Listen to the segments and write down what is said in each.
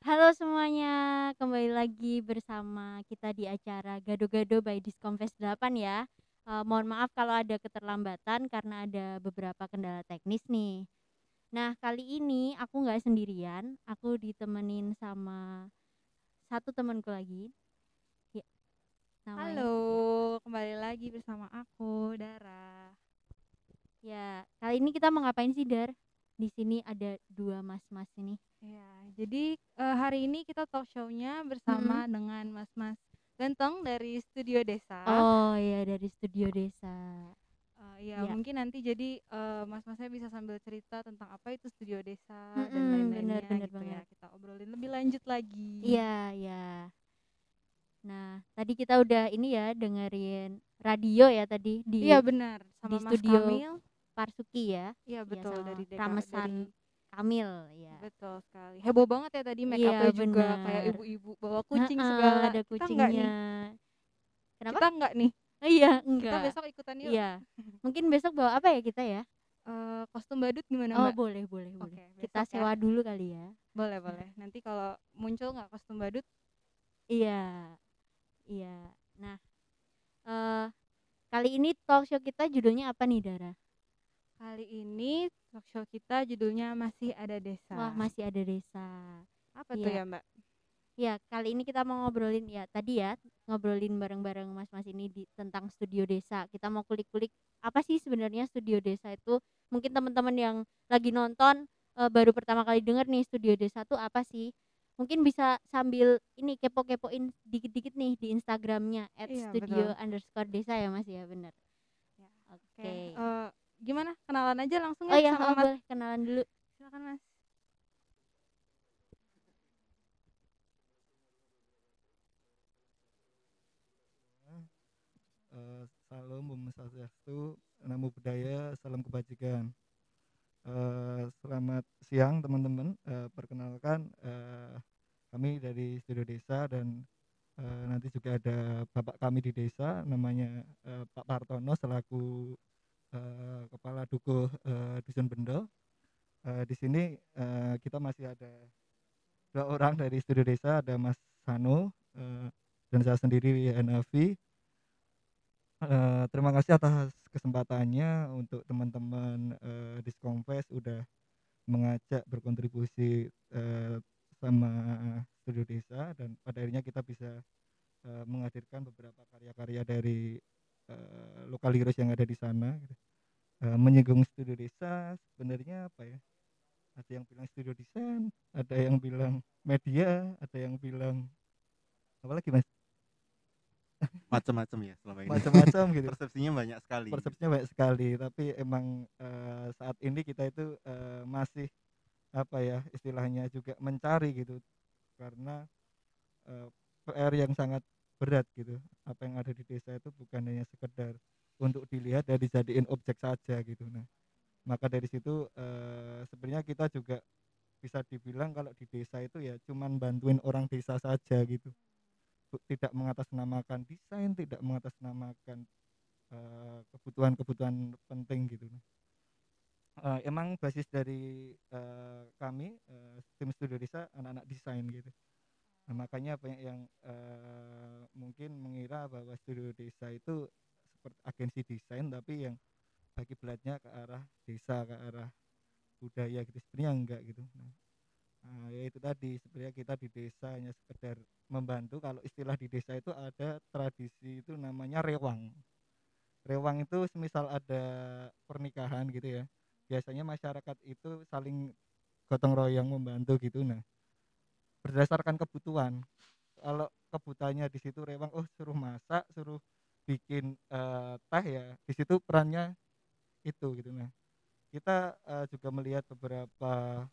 Halo semuanya, kembali lagi bersama kita di acara Gado-Gado by Diskomfes 8 ya. Mohon maaf kalau ada keterlambatan karena ada beberapa kendala teknis nih. Nah, kali ini aku nggak sendirian, aku ditemenin sama satu temanku lagi. Ya, namanya. Halo, Ya, kembali lagi bersama aku, Dara. ya, kali ini kita mau ngapain sih, Dar? Di sini ada dua mas-mas ini. Ya, jadi hari ini kita talk show-nya Mm-mm. bersama dengan Mas-Mas Ganteng dari Studio Desa. Oh ya, dari Studio Desa. Ya, Ya, mungkin nanti jadi Mas-Masnya bisa sambil cerita tentang apa itu Studio Desa dan bener lain-lainnya bener gitu ya. banget. Kita obrolin lebih lanjut lagi. Iya, iya. Nah, tadi kita udah ini ya dengerin radio ya tadi Iya di benar, di sama Mas studio Kamil. Parsuki ya. Iya Ya betul sama dari dari Ramesan Kamil ya. betul sekali. Heboh banget ya tadi make Iya up-nya juga kayak bener. ibu-ibu bawa kucing Heeh, segala. ada Kita enggak kucingnya. nih? Kenapa? Kita enggak nih? Oh, iya, Kita enggak. besok ikutan yuk. Iya. Mungkin besok bawa apa ya kita ya? Kostum badut gimana, Oh, Mbak? boleh, boleh, boleh. Oke, Kita besok ya. sewa dulu kali ya. Boleh, boleh. Nanti kalau muncul nggak kostum badut, Iya, iya. Nah, eh kali ini talk show kita judulnya apa nih, Dara? kali ini talk show kita judulnya Masih Ada Wah, Desa. masih ada desa. Apa tuh Iya. ya, Mbak? Ya, kali ini kita mau ngobrolin ya tadi ya, ngobrolin bareng-bareng mas-mas ini tentang studio desa. Kita mau kulik-kulik apa sih sebenarnya studio desa itu. Mungkin teman-teman yang lagi nonton baru pertama kali denger nih studio desa tuh apa sih. Mungkin bisa sambil ini kepo-kepoin dikit-dikit nih di Instagramnya Iya, betul. @studio_desa ya mas ya, bener. Ya, oke. Oke. Gimana? Kenalan aja langsung Oh ya ya, sama oh Mas. boleh kenalan dulu. Silakan, Mas. Salam Om Swastiastu, Namo Buddhaya, salam kebajikan. Selamat siang teman-teman. Perkenalkan kami dari Studio Desa dan nanti juga ada bapak kami di desa namanya Pak Partono selaku Kepala Dukuh Dusun Bendo. Di sini kita masih ada dua orang dari Studio Desa, ada Mas Sano dan saya sendiri Hanafi. Terima kasih atas kesempatannya untuk teman-teman Diskomfes udah mengajak berkontribusi sama Studio Desa dan pada akhirnya kita bisa menghadirkan beberapa karya-karya dari lokal heroes yang ada di sana gitu. Menyinggung Studio Desa sebenarnya apa ya? Ada yang bilang studio desain, ada yang bilang media, ada yang bilang apa lagi Mas? Macam-macam ya selama ini. Macam-macam gitu. Persepsinya banyak sekali. Persepsinya banyak sekali tapi emang saat ini kita itu masih apa ya istilahnya juga mencari gitu karena eh, PR yang sangat berat gitu. Apa yang ada di desa itu bukan hanya sekedar untuk dilihat dan dijadiin objek saja gitu. Nah maka dari situ sebenarnya kita juga bisa dibilang kalau di desa itu ya cuman bantuin orang desa saja gitu, tidak mengatasnamakan desain, tidak mengatasnamakan kebutuhan-kebutuhan penting gitu. Emang basis dari kami tim Studio Desa anak-anak desain gitu. Nah, makanya banyak yang mungkin mengira bahwa Studio Desa itu seperti agensi desain tapi yang bagi belatnya ke arah desa, ke arah budaya gitu. Sebenarnya enggak gitu. Ya itu tadi sebenarnya kita di desa hanya sekedar membantu. Kalau istilah di desa itu ada tradisi itu namanya rewang. Rewang itu semisal ada pernikahan gitu ya, biasanya masyarakat itu saling gotong royong membantu gitu. Nah berdasarkan kebutuhan, kalau kebutuhannya di situ rewang, oh suruh masak, suruh bikin teh ya, di situ perannya itu gitu. Nah kita juga melihat beberapa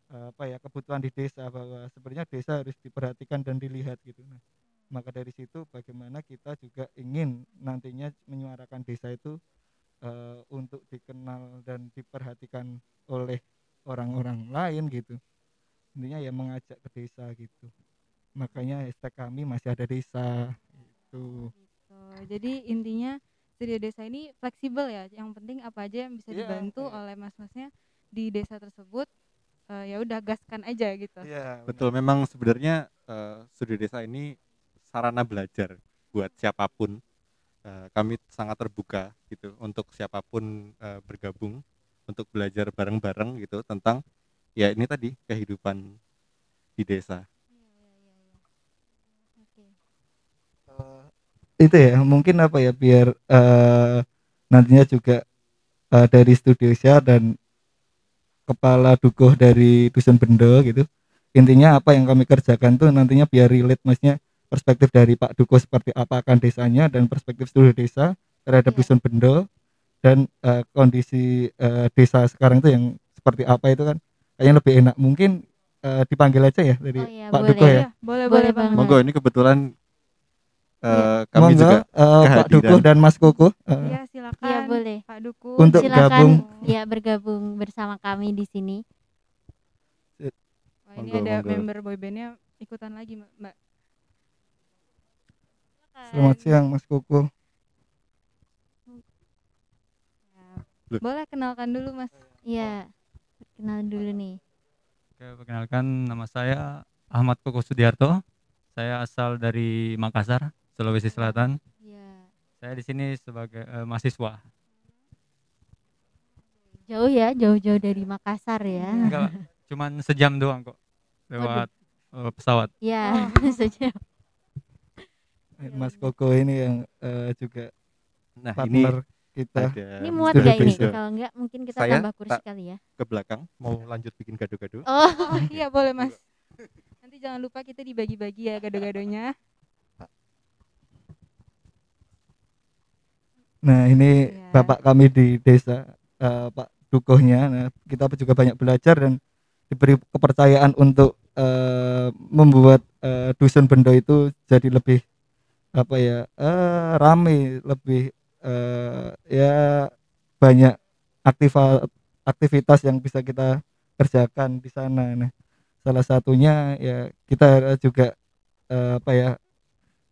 apa ya kebutuhan di desa bahwa sebenarnya desa harus diperhatikan dan dilihat gitu. Nah maka dari situ bagaimana kita juga ingin nantinya menyuarakan desa itu untuk dikenal dan diperhatikan oleh orang-orang lain gitu. Intinya ya mengajak ke desa gitu. Makanya hashtag kami masih ada desa Oh, itu. gitu. Jadi intinya Studio Desa ini fleksibel ya. Yang penting apa aja yang bisa Iya, dibantu oleh mas-masnya di desa tersebut ya udah gaskan aja gitu. Iya, Betul, memang sebenarnya Studio Desa ini sarana belajar buat siapapun. Kami sangat terbuka gitu untuk siapapun bergabung untuk belajar bareng-bareng gitu tentang ya ini tadi kehidupan di desa. itu ya mungkin apa ya biar nantinya juga dari Studiosa dan kepala dukuh dari Dusun Bendo gitu, intinya apa yang kami kerjakan tuh nantinya biar relate, maksudnya perspektif dari Pak Dukuh seperti apa akan desanya dan perspektif seluruh desa terhadap Iya. Dusun Bendo dan kondisi desa sekarang itu yang seperti apa itu kan kayaknya lebih enak. Mungkin dipanggil aja ya dari Oh iya, Pak boleh. Dukuh ya. Iya, boleh Boleh banget. banget. Monggo, ini kebetulan Iya. kami Monggo juga Pak Dukuh kehadiran. dan Mas Kukuh Iya, silakan. Iya, boleh. Pak Duku Untuk dan gabung. Ya bergabung bersama kami di sini. Wah, ini Monggo, ada monggo. member boybandnya ikutan lagi, Mbak. Selamat siang Mas Kukuh. Ya. Boleh kenalkan dulu, Mas. Iya, perkenalan dulu nih. Oke, perkenalkan nama saya Ahmad Koko Sudiarto. Saya asal dari Makassar, Sulawesi Selatan. Iya. Saya di sini sebagai mahasiswa. Jauh ya, jauh-jauh dari Makassar ya. Enggak, cuman sejam doang kok lewat pesawat. Iya, saja. Mas Koko ini yang juga Nah, partner kita. ada Ini muat Studio gak ini? Desa. Kalau enggak mungkin kita Saya tambah kursi tak- kali ya. ke belakang mau lanjut bikin gado-gado. Oh, Oh, iya boleh, Mas. Nanti jangan lupa kita dibagi-bagi ya gado-gadonya. Nah ini Iya. bapak kami di desa, Pak Dukuhnya. Nah, kita juga banyak belajar dan diberi kepercayaan untuk membuat Dusun Bendo itu jadi lebih apa ya, rame, lebih ya banyak aktivitas yang bisa kita kerjakan di sana. Nah, salah satunya ya kita juga apa ya,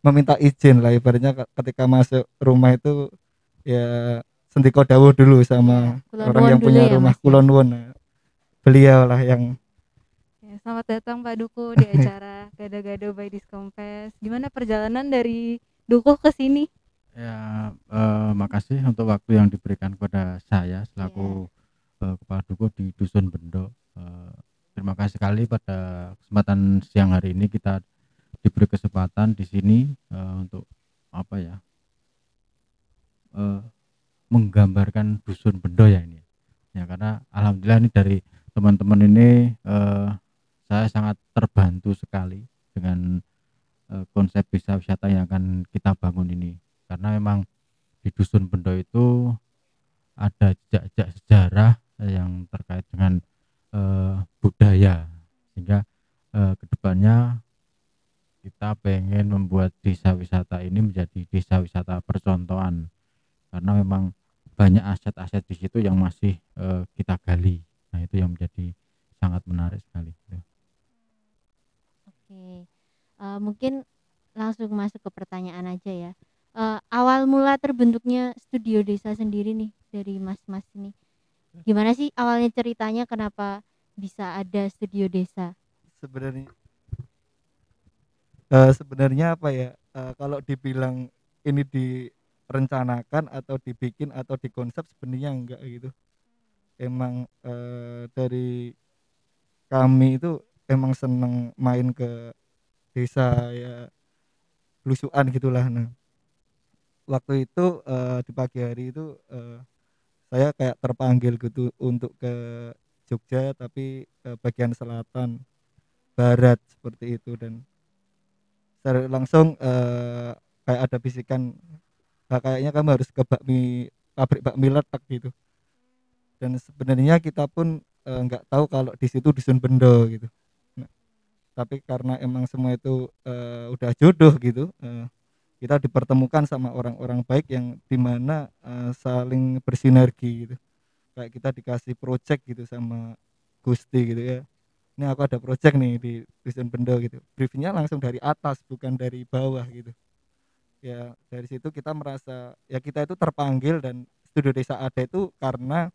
meminta izin lah ibaratnya ketika masuk rumah itu ya sendiko dawuh dulu sama Iya, kulon orang nuwun yang dulu punya ya, rumah, Mas, ya. kulon nuwun. Nah, beliau lah yang Ya, selamat datang Pak Duku di acara Gado-Gado by Discompes. Gimana perjalanan dari Duku ke sini? Ya, makasih untuk waktu yang diberikan kepada saya selaku kepala dukuh di Dusun Bendo. Terima kasih sekali pada kesempatan siang hari ini kita diberi kesempatan di sini untuk apa ya, menggambarkan Dusun Bendo ya ini. Ya karena alhamdulillah ini dari teman-teman ini saya sangat terbantu sekali dengan konsep desa wisata yang akan kita bangun ini. Karena memang di Dusun Bendo itu ada jejak-jejak sejarah yang terkait dengan budaya, sehingga kedepannya kita pengen membuat desa wisata ini menjadi desa wisata percontohan, karena memang banyak aset-aset di situ yang masih kita gali. Nah itu yang menjadi sangat menarik sekali. Oke. Mungkin langsung masuk ke pertanyaan aja ya. Awal mula terbentuknya Studio Desa sendiri nih dari mas-mas ini. Gimana sih awalnya ceritanya kenapa bisa ada Studio Desa? sebenarnya apa ya, kalau dibilang ini direncanakan atau dibikin atau dikonsep, sebenarnya enggak gitu. Emang dari kami itu emang seneng main ke desa ya, lusuan gitulah. Nah waktu itu di pagi hari itu saya kayak terpanggil gitu untuk ke Jogja, tapi bagian selatan barat seperti itu, dan secara langsung kayak ada bisikan, "Nah, kayaknya kamu harus ke pabrik bakmi letek gitu." Dan sebenarnya kita pun nggak tahu kalau di situ Dusun Bendo gitu. Nah, tapi karena emang semua itu udah jodoh gitu, kita dipertemukan sama orang-orang baik yang dimana saling bersinergi gitu. Kayak kita dikasih project gitu sama Gusti gitu ya. Ini aku ada project nih di Dusun Bendo gitu. Briefnya langsung dari atas, bukan dari bawah gitu. Ya dari situ kita merasa ya kita itu terpanggil, dan Studio Desa ada itu karena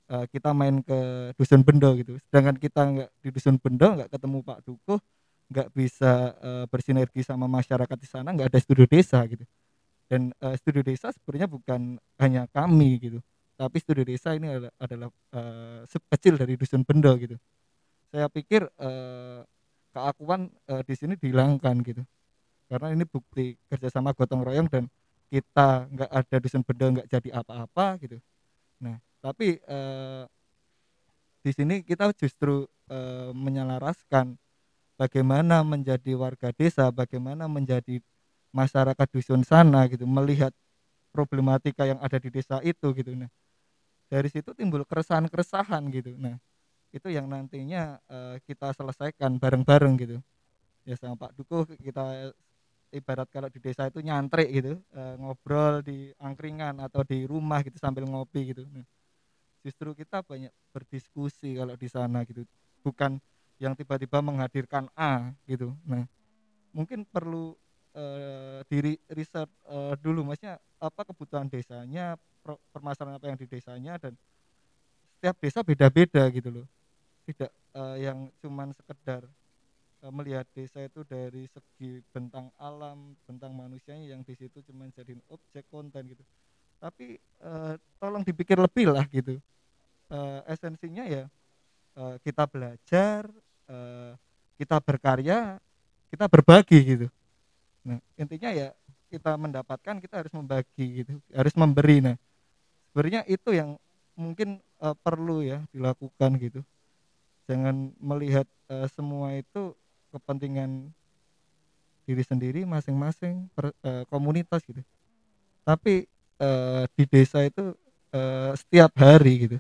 kita main ke dusun bendo gitu, sedangkan kita nggak di dusun bendo, nggak ketemu Pak Dukuh, nggak bisa bersinergi sama masyarakat di sana, nggak ada studio desa gitu. Dan studio desa sebenarnya bukan hanya kami gitu, tapi studio desa ini adalah sub kecil dari dusun bendo gitu. Saya pikir keakuan di sini dihilangkan gitu, karena ini bukti kerjasama gotong royong dan kita nggak ada dusun bendo nggak jadi apa-apa gitu. Nah tapi di sini kita justru menyelaraskan bagaimana menjadi warga desa, bagaimana menjadi masyarakat dusun sana gitu, melihat problematika yang ada di desa itu gitu. Nah dari situ timbul keresahan-keresahan gitu. Nah itu yang nantinya kita selesaikan bareng-bareng gitu ya sama Pak Dukuh. Kita ibarat kalau di desa itu nyantrik gitu, ngobrol di angkringan atau di rumah gitu sambil ngopi gitu. Nah, justru kita banyak berdiskusi kalau di sana gitu, bukan yang tiba-tiba menghadirkan A gitu. Nah mungkin perlu diri riset dulu, maksudnya apa kebutuhan desanya, permasalahan apa yang di desanya, dan setiap desa beda-beda gitu loh, tidak yang cuman sekedar melihat desa itu dari segi bentang alam, bentang manusianya yang di situ cuma jadiin objek konten gitu. Tapi tolong dipikir lebih lah gitu. Esensinya ya kita belajar, kita berkarya, kita berbagi gitu. Nah intinya ya kita mendapatkan, kita harus membagi gitu, harus memberi. Nah sebenarnya itu yang mungkin perlu ya dilakukan gitu. Jangan melihat semua itu kepentingan diri sendiri masing-masing komunitas gitu, tapi di desa itu setiap hari gitu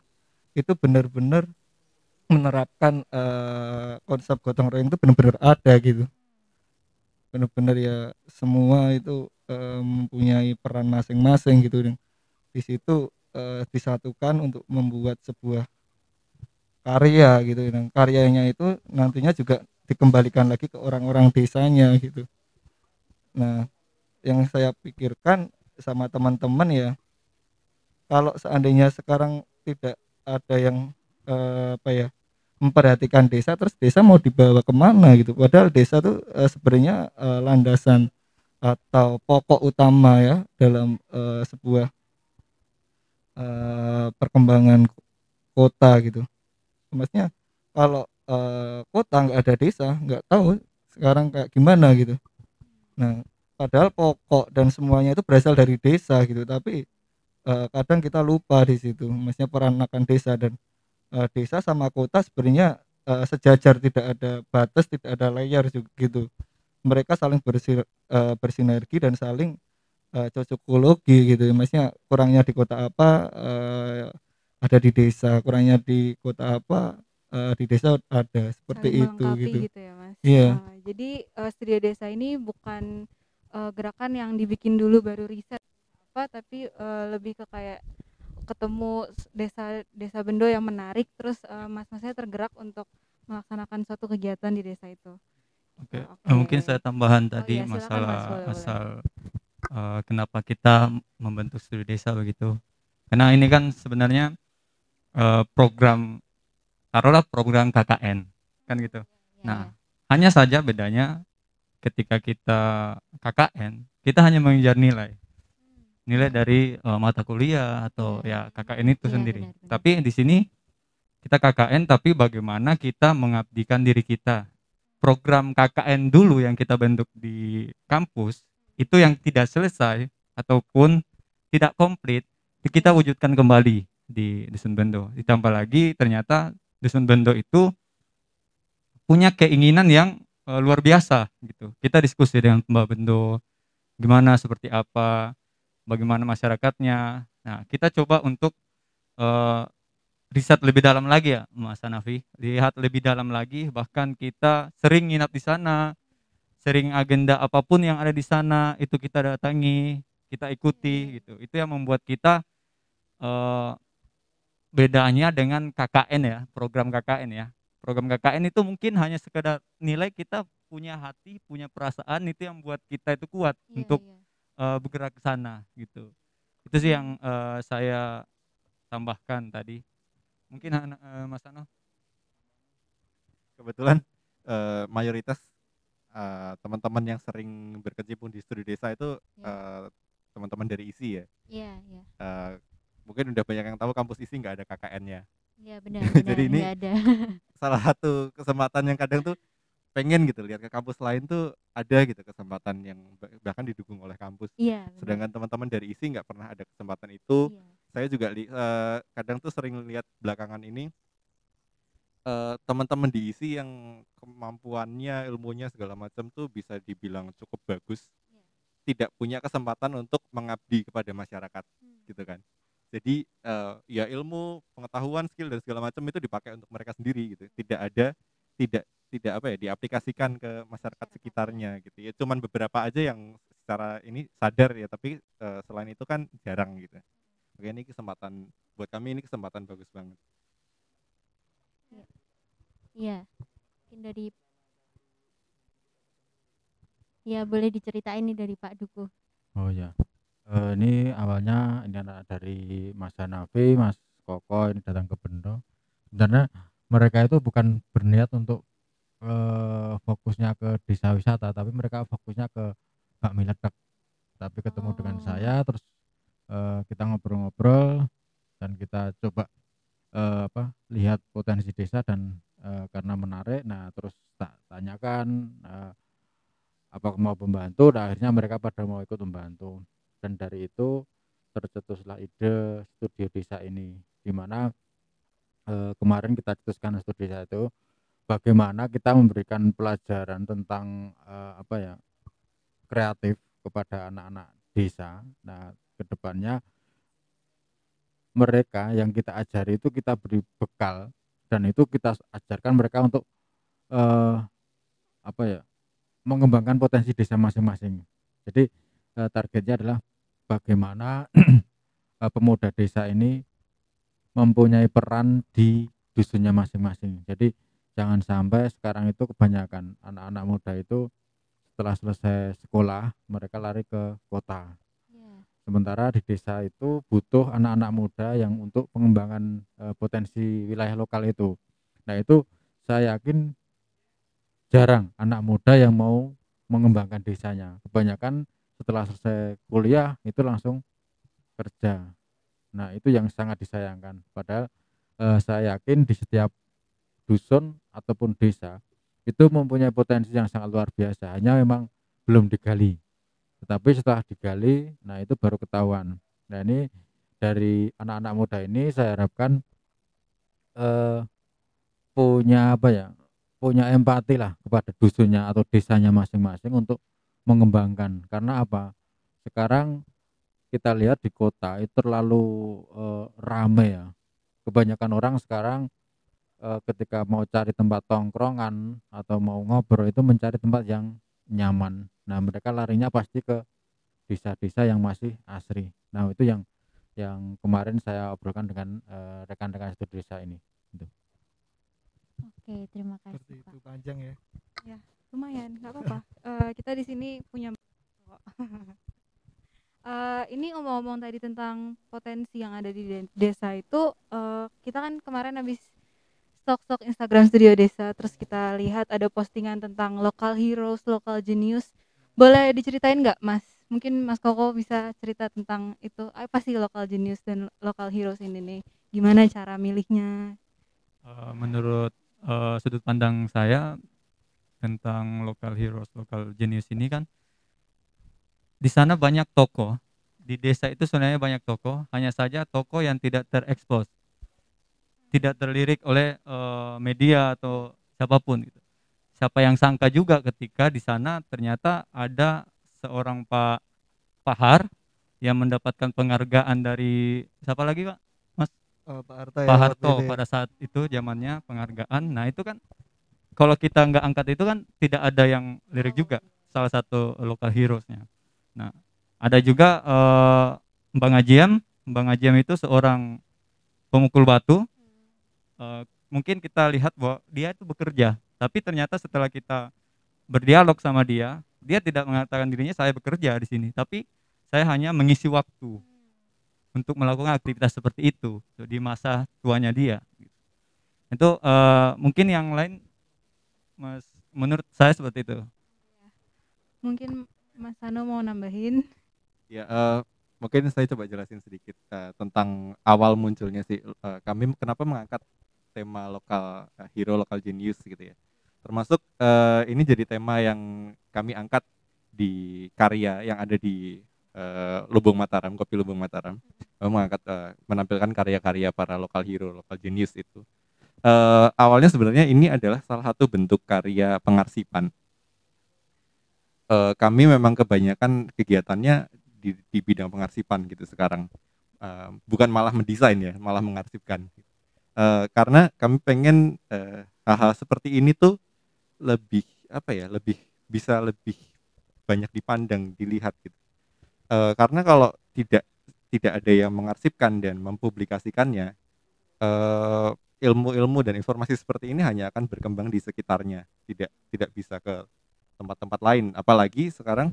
itu benar-benar menerapkan konsep gotong royong itu benar-benar ada gitu, benar-benar ya semua itu mempunyai peran masing-masing gitu, dan di situ disatukan untuk membuat sebuah karya gitu, dan karyanya itu nantinya juga dikembalikan lagi ke orang-orang desanya gitu. Nah yang saya pikirkan sama teman-teman ya, kalau seandainya sekarang tidak ada yang apa ya memperhatikan desa, terus desa mau dibawa kemana gitu, padahal desa tuh sebenarnya landasan atau pokok utama ya dalam sebuah perkembangan kota gitu. Maksudnya kalau kota nggak ada desa, nggak tahu sekarang kayak gimana gitu. Nah padahal pokok dan semuanya itu berasal dari desa gitu, tapi kadang kita lupa di situ, maksudnya peranakan desa. Dan desa sama kota sebenarnya sejajar, tidak ada batas, tidak ada layer juga gitu. Mereka saling bersinergi dan saling cocokologi gitu, maksudnya kurangnya di kota apa ada di desa, kurangnya di kota apa di desa ada, seperti Saling itu melengkapi gitu. gitu ya Mas. Iya. Jadi studio desa ini bukan gerakan yang dibikin dulu baru riset apa, tapi lebih ke kayak ketemu desa bendo yang menarik, terus mas-masnya tergerak untuk melaksanakan suatu kegiatan di desa itu. Oke, Oke. mungkin saya tambahan Oh tadi iya, silakan Mas, masalah boleh. asal kenapa kita membentuk studi desa begitu. Karena ini kan sebenarnya program, taruhlah program KKN kan gitu. Nah, hanya saja bedanya ketika kita KKN, kita hanya mengejar nilai dari mata kuliah atau ya KKN itu Iya, sendiri. benar-benar. Tapi di sini kita KKN, tapi bagaimana kita mengabdikan diri kita. Program KKN dulu yang kita bentuk di kampus itu yang tidak selesai ataupun tidak komplit, kita wujudkan kembali di Dusun Bendo. Ditambah lagi ternyata Dusun Bendo itu punya keinginan yang luar biasa gitu. Kita diskusi dengan Mbak Bendo, gimana, seperti apa, bagaimana masyarakatnya. Nah, kita coba untuk riset lebih dalam lagi ya Mas Hanafi, lihat lebih dalam lagi, bahkan kita sering nginap di sana, sering agenda apapun yang ada di sana itu kita datangi, kita ikuti gitu. Itu yang membuat kita bedanya dengan KKN ya, program KKN ya. Program KKN itu mungkin hanya sekedar nilai, kita punya hati, punya perasaan, itu yang buat kita itu kuat untuk bergerak ke sana gitu. Itu sih yang saya tambahkan tadi. Mungkin Mas Ano. Kebetulan mayoritas teman-teman yang sering berkecimpung di studi desa itu Ya. teman-teman dari ISI ya. Iya, iya. Eh, Mungkin udah banyak yang tahu kampus ISI nggak ada KKN-nya. Iya, benar benar Jadi ini nggak ada. salah satu kesempatan yang kadang tuh pengen gitu lihat ke kampus lain tuh ada gitu kesempatan yang bahkan didukung oleh kampus. Iya, benar. Sedangkan teman-teman dari ISI nggak pernah ada kesempatan itu. Iya. Saya juga kadang tuh sering lihat belakangan ini teman-teman di ISI yang kemampuannya, ilmunya segala macam tuh bisa dibilang cukup bagus, Iya. tidak punya kesempatan untuk mengabdi kepada masyarakat, gitu kan. Jadi ya ilmu, pengetahuan, skill dan segala macam itu dipakai untuk mereka sendiri gitu. Tidak tidak apa ya diaplikasikan ke masyarakat sekitarnya gitu. Ya cuman beberapa aja yang secara ini sadar ya, tapi selain itu kan jarang gitu. Oke, ini kesempatan buat kami, ini kesempatan bagus banget. Iya. Mungkin dari ya boleh diceritain nih dari Pak Dukuh. Oh ya, ini awalnya ini anak dari Mas Hanafi, Mas Koko ini datang ke Bendo. Sebenarnya mereka itu bukan berniat untuk fokusnya ke desa wisata, tapi mereka fokusnya ke bakmi ledak. Tapi ketemu dengan saya, terus kita ngobrol-ngobrol dan kita coba lihat potensi desa dan karena menarik, nah terus tak tanyakan apa mau membantu, dan akhirnya mereka pada mau ikut membantu. Dan dari itu tercetuslah ide studio desa ini, di mana kemarin kita cetuskan studio desa itu bagaimana kita memberikan pelajaran tentang kreatif kepada anak-anak desa. Nah, kedepannya mereka yang kita ajari itu kita beri bekal, dan itu kita ajarkan mereka untuk eh, mengembangkan potensi desa masing-masing. Jadi targetnya adalah bagaimana pemuda desa ini mempunyai peran di dusunnya masing-masing. Jadi jangan sampai sekarang itu kebanyakan anak-anak muda itu setelah selesai sekolah mereka lari ke kota. Sementara di desa itu butuh anak-anak muda yang untuk pengembangan potensi wilayah lokal itu. Nah, itu saya yakin jarang anak muda yang mau mengembangkan desanya. Kebanyakan setelah selesai kuliah itu langsung kerja. Nah, itu yang sangat disayangkan. Padahal saya yakin di setiap dusun ataupun desa itu mempunyai potensi yang sangat luar biasa. Hanya memang belum digali. Tetapi setelah digali, nah itu baru ketahuan. Nah, ini dari anak-anak muda ini saya harapkan punya punya empati lah kepada dusunnya atau desanya masing-masing untuk mengembangkan. Karena apa? Sekarang kita lihat di kota itu terlalu rame ya. Kebanyakan orang sekarang ketika mau cari tempat tongkrongan atau mau ngobrol itu mencari tempat yang nyaman. Nah, mereka larinya pasti ke desa-desa yang masih asri. Nah, itu yang kemarin saya obrolkan dengan rekan-rekan studi desa ini. Gitu. Oke, terima kasih Seperti Pak. itu panjang ya. Ya, lumayan, nggak apa-apa. Kita di sini punya ini ngomong-ngomong tadi tentang potensi yang ada di desa itu, kita kan kemarin habis stok Instagram Studio Desa, terus kita lihat ada postingan tentang local heroes, local genius. Boleh diceritain nggak, Mas? Mungkin Mas Koko bisa cerita tentang itu, apa sih local genius dan local heroes ini nih? Gimana cara milihnya? Menurut sudut pandang saya tentang local heroes, local genius ini kan di sana banyak tokoh. Di desa itu sebenarnya banyak tokoh, hanya saja tokoh yang tidak terekspos, tidak terlirik oleh media atau siapapun gitu. Siapa yang sangka juga ketika di sana ternyata ada seorang Pak Har yang mendapatkan penghargaan dari siapa lagi Pak? Mas Pak Harto ya Pak waktu Harto itu ya. pada saat itu zamannya penghargaan. Nah, itu kan kalau kita nggak angkat itu kan tidak ada yang lirik juga, salah satu local heroes-nya. Nah, ada juga Mbak Ngajiam itu seorang pemukul batu. Mungkin kita lihat bahwa dia itu bekerja, tapi ternyata setelah kita berdialog sama dia, dia tidak mengatakan dirinya saya bekerja di sini, tapi saya hanya mengisi waktu untuk melakukan aktivitas seperti itu di masa tuanya dia. Itu mungkin yang lain Mas, menurut saya seperti itu. Mungkin Mas Hano mau nambahin? Ya, mungkin saya coba jelasin sedikit tentang awal munculnya sih. Kami kenapa mengangkat tema lokal hero, lokal genius gitu ya. Termasuk ini jadi tema yang kami angkat di karya yang ada di Lubung Mataram, Kopi Lubung Mataram. Mengangkat menampilkan karya-karya para lokal hero, lokal genius itu. Awalnya sebenarnya ini adalah salah satu bentuk karya pengarsipan. Kami memang kebanyakan kegiatannya di bidang pengarsipan gitu sekarang, bukan malah mendesain ya, malah mengarsipkan. Karena kami pengen hal-hal seperti ini tuh lebih apa ya, bisa lebih banyak dipandang, dilihat gitu. Karena kalau tidak ada yang mengarsipkan dan mempublikasikannya, ilmu-ilmu dan informasi seperti ini hanya akan berkembang di sekitarnya, tidak bisa ke tempat-tempat lain. Apalagi sekarang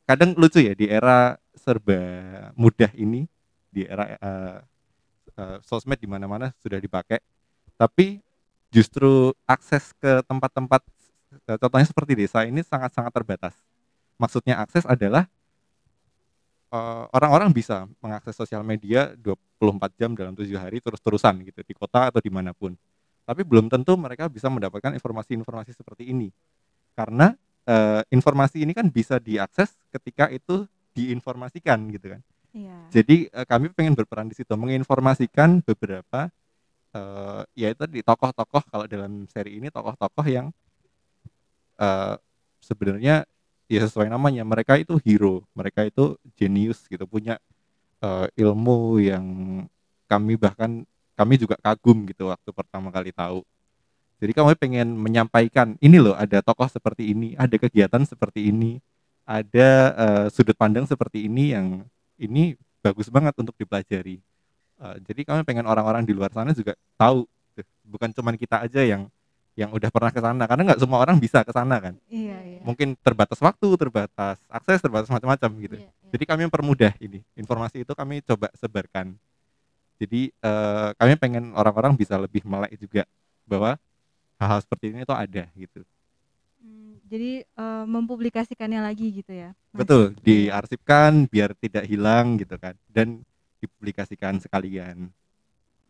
kadang lucu ya, di era serba mudah ini, di era sosmed di mana-mana sudah dipakai, tapi justru akses ke tempat-tempat contohnya seperti desa ini sangat-sangat terbatas. Maksudnya akses adalah orang-orang bisa mengakses sosial media 24 jam dalam 7 hari terus-terusan gitu, di kota atau dimanapun. Tapi belum tentu mereka bisa mendapatkan informasi-informasi seperti ini. Karena informasi ini kan bisa diakses ketika itu diinformasikan gitu kan. Iya. Jadi kami pengen berperan di situ, menginformasikan beberapa yaitu di tokoh-tokoh, kalau dalam seri ini tokoh-tokoh yang sebenarnya ya sesuai namanya, mereka itu hero, mereka itu jenius gitu, punya ilmu yang kami juga kagum gitu waktu pertama kali tahu. Jadi kami pengen menyampaikan, ini loh ada tokoh seperti ini, ada kegiatan seperti ini, ada sudut pandang seperti ini yang ini bagus banget untuk dipelajari. Jadi kami pengen orang-orang di luar sana juga tahu, bukan cuman kita aja yang udah pernah ke sana, karena nggak semua orang bisa ke sana kan. Iya, iya. Mungkin terbatas waktu, terbatas akses, terbatas macam-macam gitu. Iya, iya. Jadi kami mempermudah ini, informasi itu kami coba sebarkan. Jadi kami pengen orang-orang bisa lebih melek juga bahwa hal-hal seperti ini tuh ada gitu. Jadi mempublikasikannya lagi gitu ya, Mas? Betul, diarsipkan biar tidak hilang gitu kan, dan dipublikasikan sekalian.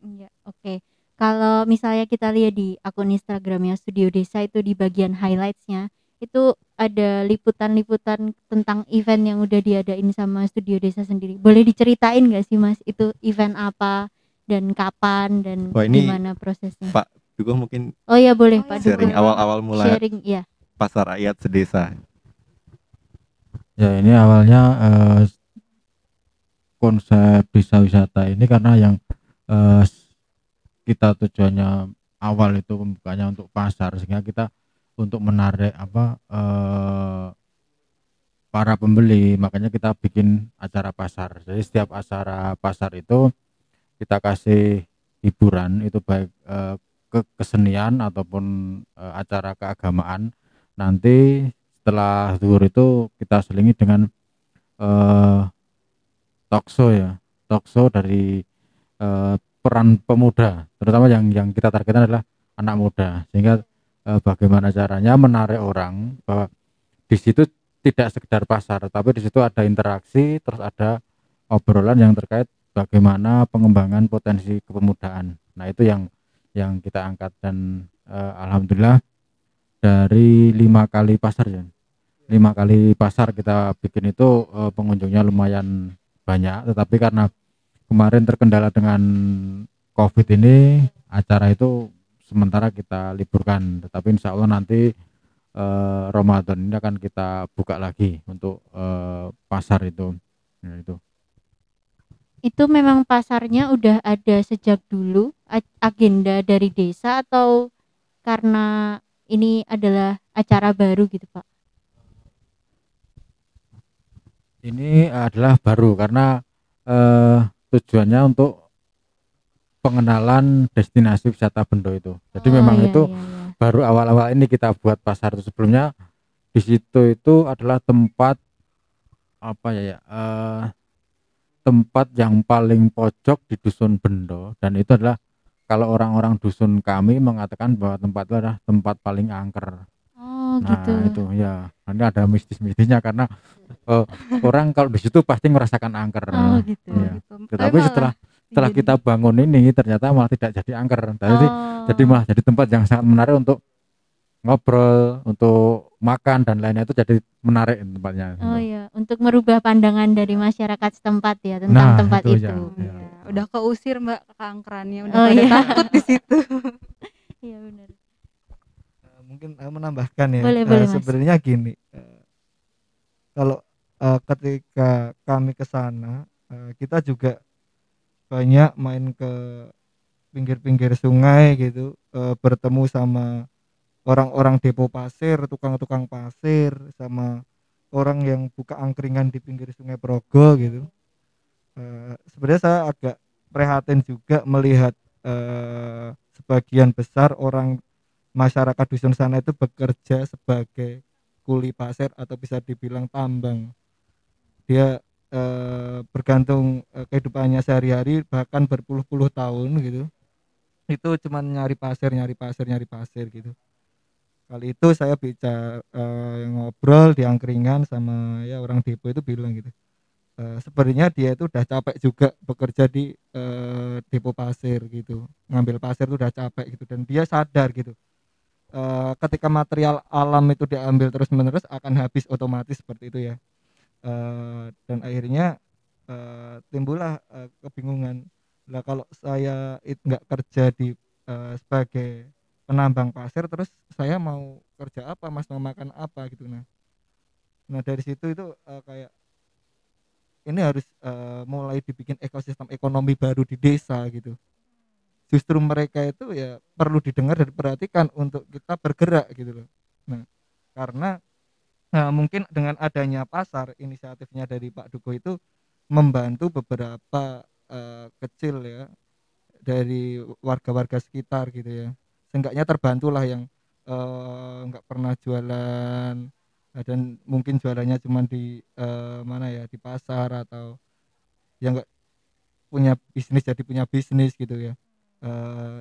Iya, oke. Kalau misalnya kita lihat di akun Instagramnya Studio Desa itu di bagian highlights-nya itu ada liputan-liputan tentang event yang udah diadain sama Studio Desa sendiri. Boleh diceritain nggak sih Mas itu event apa dan kapan dan Wah, ini gimana prosesnya? Pak Dugo mungkin Oh iya boleh Oh, Pak iya, sharing Dugo. awal-awal mulai Sharing ya. pasar rakyat sedesa. Ya ini awalnya konsep desa wisata ini karena yang kita tujuannya awal itu pembukanya untuk pasar, sehingga kita untuk menarik para pembeli, makanya kita bikin acara pasar. Jadi setiap acara pasar itu kita kasih hiburan, itu baik kesenian ataupun acara keagamaan. Nanti setelah zuhur itu kita selingi dengan talkshow ya, talkshow dari peran pemuda, terutama yang kita targetkan adalah anak muda, sehingga bagaimana caranya menarik orang bahwa di situ tidak sekedar pasar, tapi di situ ada interaksi, terus ada obrolan yang terkait bagaimana pengembangan potensi kepemudaan. Nah itu yang kita angkat, dan alhamdulillah dari 5 kali pasar ya, 5 kali pasar kita bikin itu pengunjungnya lumayan banyak, tetapi karena kemarin terkendala dengan COVID ini, acara itu sementara kita liburkan, tetapi insya Allah nanti Ramadan ini akan kita buka lagi untuk pasar itu. Ya, itu. Itu memang pasarnya udah ada sejak dulu agenda dari desa atau karena ini adalah acara baru gitu Pak? Ini adalah baru karena tujuannya untuk pengenalan destinasi wisata Bendo itu. Jadi memang iya, itu iya. baru awal-awal ini kita buat pasar itu. Sebelumnya di situ itu adalah tempat apa ya, tempat yang paling pojok di dusun Bendo, dan itu adalah kalau orang-orang dusun kami mengatakan bahwa tempat itu adalah tempat paling angker. Oh, Nah, gitu. itu ya. Nanti ada mistis-mistisnya karena orang kalau di situ pasti merasakan angker. Oh, gitu. Iya. gitu. Tetapi setelah dijadiin- kita bangun ini ternyata malah tidak jadi angker. Jadi Oh. malah jadi tempat yang sangat menarik untuk ngobrol, untuk makan dan lainnya, itu jadi menarik tempatnya. Oh iya, untuk merubah pandangan dari masyarakat setempat ya tentang Nah, tempat itu itu. ya. Iya, udah keusir Mbak keangkerannya, udah Oh, pada iya. takut di situ. Iya benar. Mungkin menambahkan ya. Boleh, Mas. Sebenarnya gini, kalau ketika kami ke sana, kita juga banyak main ke pinggir-pinggir sungai gitu, bertemu sama orang-orang depo pasir, tukang-tukang pasir, sama orang yang buka angkringan di pinggir Sungai Progo gitu. Sebenarnya saya agak prihatin juga melihat sebagian besar orang masyarakat dusun sana itu bekerja sebagai kuli pasir atau bisa dibilang tambang. Dia bergantung kehidupannya sehari-hari bahkan berpuluh-puluh tahun gitu. Itu cuman nyari pasir gitu. Kali itu saya bicara ngobrol di angkringan sama ya orang depo itu bilang gitu. Sebenarnya dia itu udah capek juga bekerja di depo pasir gitu. Ngambil pasir itu udah capek gitu dan dia sadar gitu. Ketika material alam itu diambil terus-menerus akan habis otomatis seperti itu ya. Dan akhirnya timbullah kebingungan. Lah kalau saya nggak kerja di sebagai penambang pasir, terus saya mau kerja apa, Mas, mau makan apa gitu. Nah dari situ itu kayak ini harus mulai dibikin ekosistem ekonomi baru di desa gitu. Justru mereka itu ya perlu didengar dan diperhatikan untuk kita bergerak gitu loh. Nah karena mungkin dengan adanya pasar, inisiatifnya dari Pak Duko itu membantu beberapa kecil ya dari warga-warga sekitar gitu ya. Seenggaknya terbantulah yang nggak pernah jualan dan mungkin jualannya cuma di mana ya, di pasar, atau yang nggak punya bisnis jadi punya bisnis gitu ya.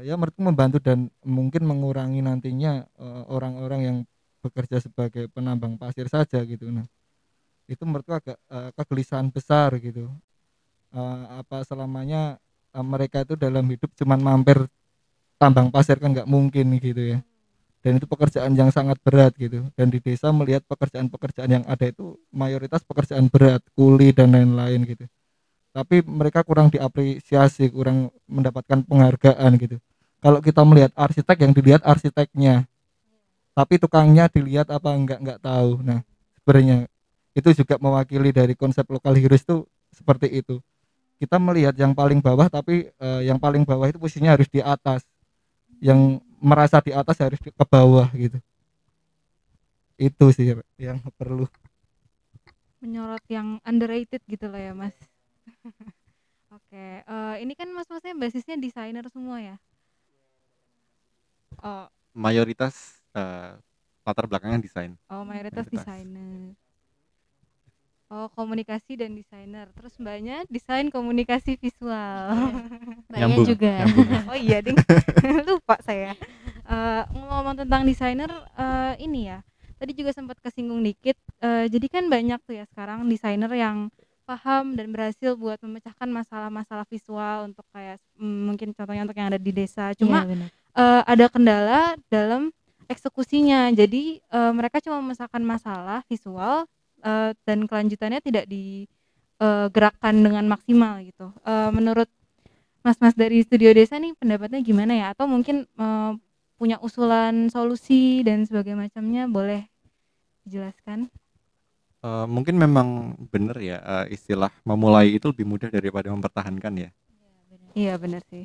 Ya menurutku membantu dan mungkin mengurangi nantinya orang-orang yang bekerja sebagai penambang pasir saja gitu. Nah itu menurutku agak kegelisahan besar gitu. Apa selamanya mereka itu dalam hidup cuman mampir tambang pasir, kan nggak mungkin gitu ya. Dan itu pekerjaan yang sangat berat gitu. Dan di desa melihat pekerjaan-pekerjaan yang ada itu mayoritas pekerjaan berat, kuli dan lain-lain gitu. Tapi mereka kurang diapresiasi, kurang mendapatkan penghargaan gitu. Kalau kita melihat arsitek, yang dilihat arsiteknya, tapi tukangnya dilihat apa nggak tahu. Nah sebenarnya itu juga mewakili dari konsep lokal heroes itu seperti itu. Kita melihat yang paling bawah, tapi yang paling bawah itu posisinya harus di atas, yang merasa di atas harus ke bawah gitu. Itu sih yang perlu. Menyorot yang underrated gitu lah ya Mas. Oke, ini kan mas-masnya basisnya desainer semua ya? Oh, Mayoritas latar belakangnya desain. mayoritas Mayoritas. desainer. Oh, komunikasi dan desainer. Terus mbaknya desain komunikasi visual. Mbaknya Nyambung, juga. nyambung. Oh iya ding, lupa saya. Ngomong tentang desainer, ini ya, tadi juga sempat kesinggung dikit. Jadi kan banyak tuh ya sekarang desainer yang paham dan berhasil buat memecahkan masalah-masalah visual untuk kayak mungkin contohnya untuk yang ada di desa. Cuma Iya, benar. ada kendala dalam eksekusinya. Jadi mereka cuma memecahkan masalah visual dan kelanjutannya tidak digerakkan dengan maksimal gitu. Menurut mas-mas dari Studio Desa nih pendapatnya gimana ya? Atau mungkin punya usulan solusi dan sebagainya macamnya, boleh dijelaskan? Mungkin memang benar ya, istilah memulai itu lebih mudah daripada mempertahankan ya. Iya benar sih.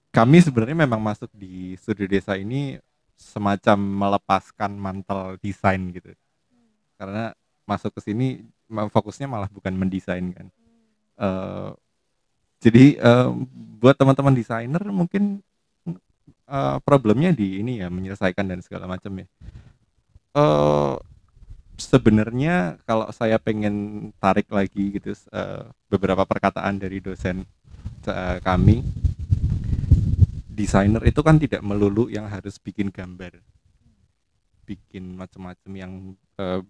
Kami sebenarnya memang masuk di Studio Desa ini semacam melepaskan mantel desain gitu. Karena masuk ke sini fokusnya malah bukan mendesain kan. Jadi buat teman-teman desainer mungkin problemnya di ini ya, menyelesaikan dan segala macam ya. Sebenarnya kalau saya pengen tarik lagi gitu beberapa perkataan dari dosen kami, desainer itu kan tidak melulu yang harus bikin gambar, bikin macam-macam yang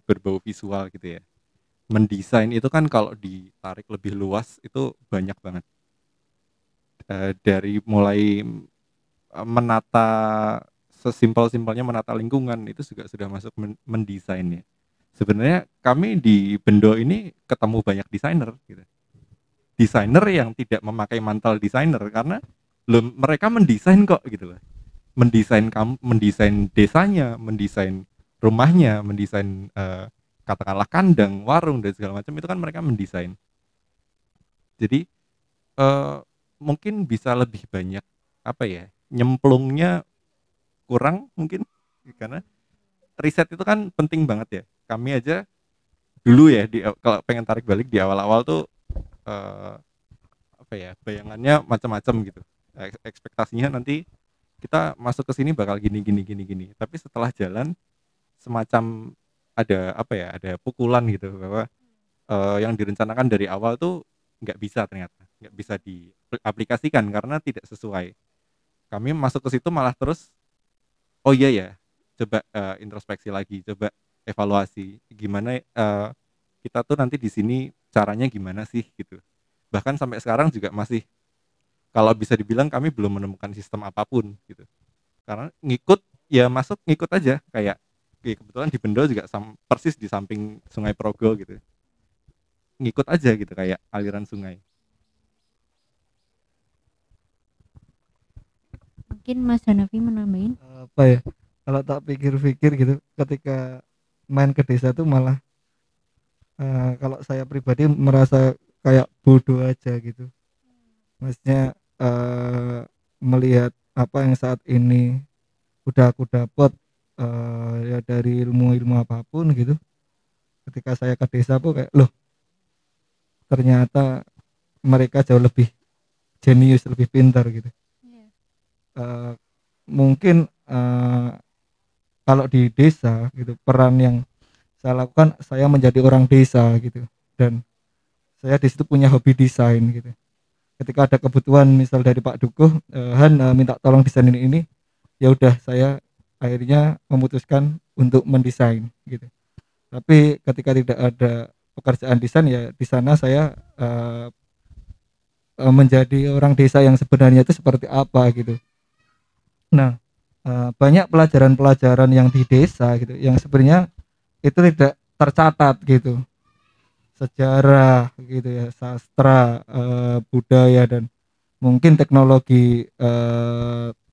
berbau visual gitu ya. Mendesain itu kan kalau ditarik lebih luas itu banyak banget. Dari mulai menata, sesimpel-simpelnya menata lingkungan itu juga sudah masuk mendesain ya. Sebenarnya kami di Bendo ini ketemu banyak desainer gitu. Desainer yang tidak memakai mantel desainer karena mereka mendesain kok gitu loh. Mendesain desanya, mendesain rumahnya, mendesain katakanlah kandang, warung dan segala macam itu kan mereka mendesain. Jadi mungkin bisa lebih banyak apa ya, nyemplungnya kurang mungkin karena riset itu kan penting banget ya. Kami aja dulu ya kalau pengen tarik balik di awal-awal tuh apa ya, bayangannya macam-macam gitu. Ekspektasinya nanti kita masuk ke sini bakal gini. Tapi setelah jalan semacam ada apa ya, ada pukulan gitu bahwa yang direncanakan dari awal tuh nggak bisa, ternyata nggak bisa diaplikasikan karena tidak sesuai. Kami masuk ke situ malah terus oh iya ya, coba introspeksi lagi, coba evaluasi gimana kita tuh nanti di sini caranya gimana sih gitu. Bahkan sampai sekarang juga masih, kalau bisa dibilang kami belum menemukan sistem apapun gitu. Karena ngikut ya, masuk ngikut aja, kayak kebetulan di Bendo juga persis di samping Sungai Progo gitu. Ngikut aja gitu kayak aliran sungai. Mungkin Mas Hanafi menambahin. Apa ya, kalau tak pikir-pikir gitu, ketika main ke desa tuh malah kalau saya pribadi merasa kayak bodoh aja gitu. Maksudnya melihat apa yang saat ini udah aku dapat ya dari ilmu-ilmu apapun gitu. Ketika saya ke desa tuh kayak loh, ternyata mereka jauh lebih jenius, lebih pintar gitu. Mungkin kalau di desa gitu, peran yang saya lakukan, saya menjadi orang desa gitu, dan saya di situ punya hobi desain gitu. Ketika ada kebutuhan misal dari Pak Dukuh, Han minta tolong desainin ini, ya udah saya akhirnya memutuskan untuk mendesain gitu. Tapi ketika tidak ada pekerjaan desain, ya di sana saya menjadi orang desa yang sebenarnya itu seperti apa gitu. Nah, banyak pelajaran-pelajaran yang di desa gitu yang sebenarnya itu tidak tercatat gitu, sejarah gitu ya, sastra, budaya, dan mungkin teknologi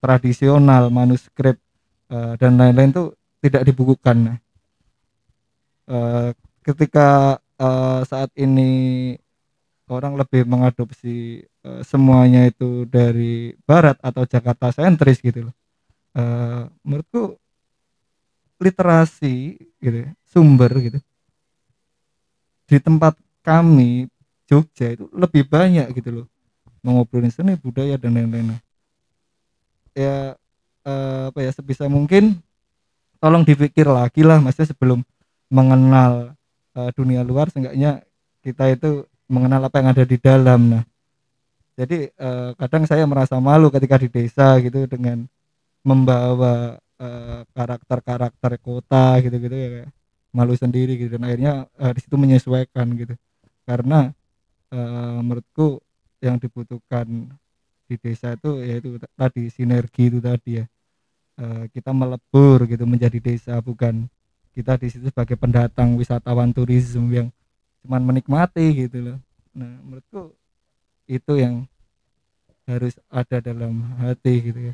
tradisional, manuskrip dan lain-lain itu tidak dibukukan. Nah, ketika saat ini orang lebih mengadopsi semuanya itu dari barat atau Jakarta sentris gitu loh, menurutku literasi gitu ya, sumber gitu di tempat kami Jogja itu lebih banyak gitu loh, mengobrolin seni, budaya dan lain-lain. Ya apa ya, sebisa mungkin tolong dipikir lagi lah, maksudnya sebelum mengenal dunia luar, seenggaknya kita itu mengenal apa yang ada di dalam. Nah, jadi kadang saya merasa malu ketika di desa gitu dengan membawa karakter-karakter kota gitu-gitu ya, kayak malu sendiri gitu, dan akhirnya di situ menyesuaikan gitu. Karena menurutku yang dibutuhkan di desa itu yaitu tadi sinergi itu tadi ya. Kita melebur gitu menjadi desa, bukan kita di situ sebagai pendatang, wisatawan, turisme yang cuman menikmati gitu loh. Nah, menurutku itu yang harus ada dalam hati gitu ya,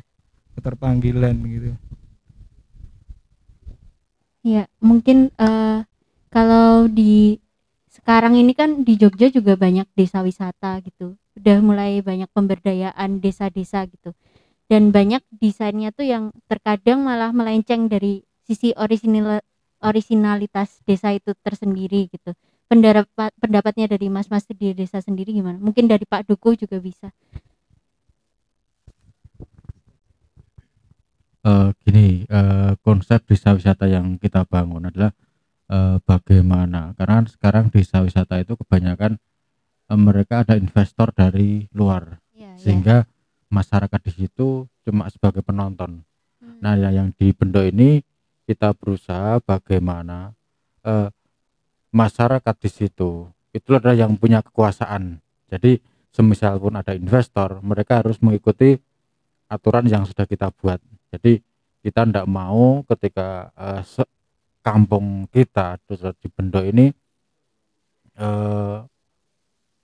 keterpanggilan gitu. Ya, mungkin kalau di sekarang ini kan di Jogja juga banyak desa wisata gitu. Udah mulai banyak pemberdayaan desa-desa gitu. Dan banyak desainnya tuh yang terkadang malah melenceng dari sisi orisinalitas desa itu tersendiri gitu. Pendapatnya dari Mas di desa sendiri gimana? Mungkin dari Pak Dukuh juga bisa. Gini, konsep desa wisata yang kita bangun adalah bagaimana, karena sekarang desa wisata itu kebanyakan mereka ada investor dari luar, Ya, sehingga masyarakat di situ cuma sebagai penonton. Hmm. Nah, yang di Bendo ini kita berusaha bagaimana masyarakat di situ itu adalah yang punya kekuasaan. Jadi semisal pun ada investor, mereka harus mengikuti aturan yang sudah kita buat. Jadi kita tidak mau ketika kampung kita di Bendo ini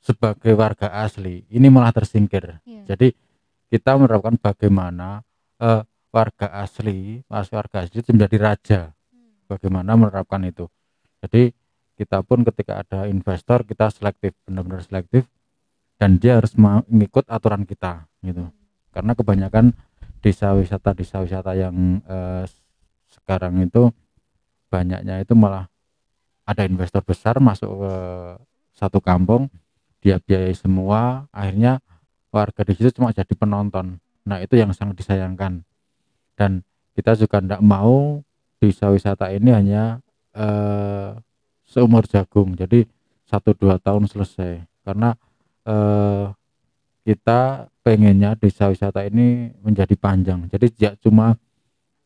sebagai warga asli ini malah tersingkir. Iya. Jadi kita menerapkan bagaimana warga asli itu menjadi raja. Bagaimana menerapkan itu. Jadi kita pun ketika ada investor kita selektif, benar-benar selektif, dan dia harus mengikut aturan kita gitu. Karena kebanyakan desa wisata yang sekarang itu banyaknya itu malah ada investor besar masuk ke satu kampung, dia biayai semua, akhirnya warga di situ cuma jadi penonton. Nah, itu yang sangat disayangkan. Dan kita juga tidak mau desa wisata ini hanya seumur jagung, jadi 1-2 tahun selesai. Karena kita pengennya desa wisata ini menjadi panjang, jadi tidak cuma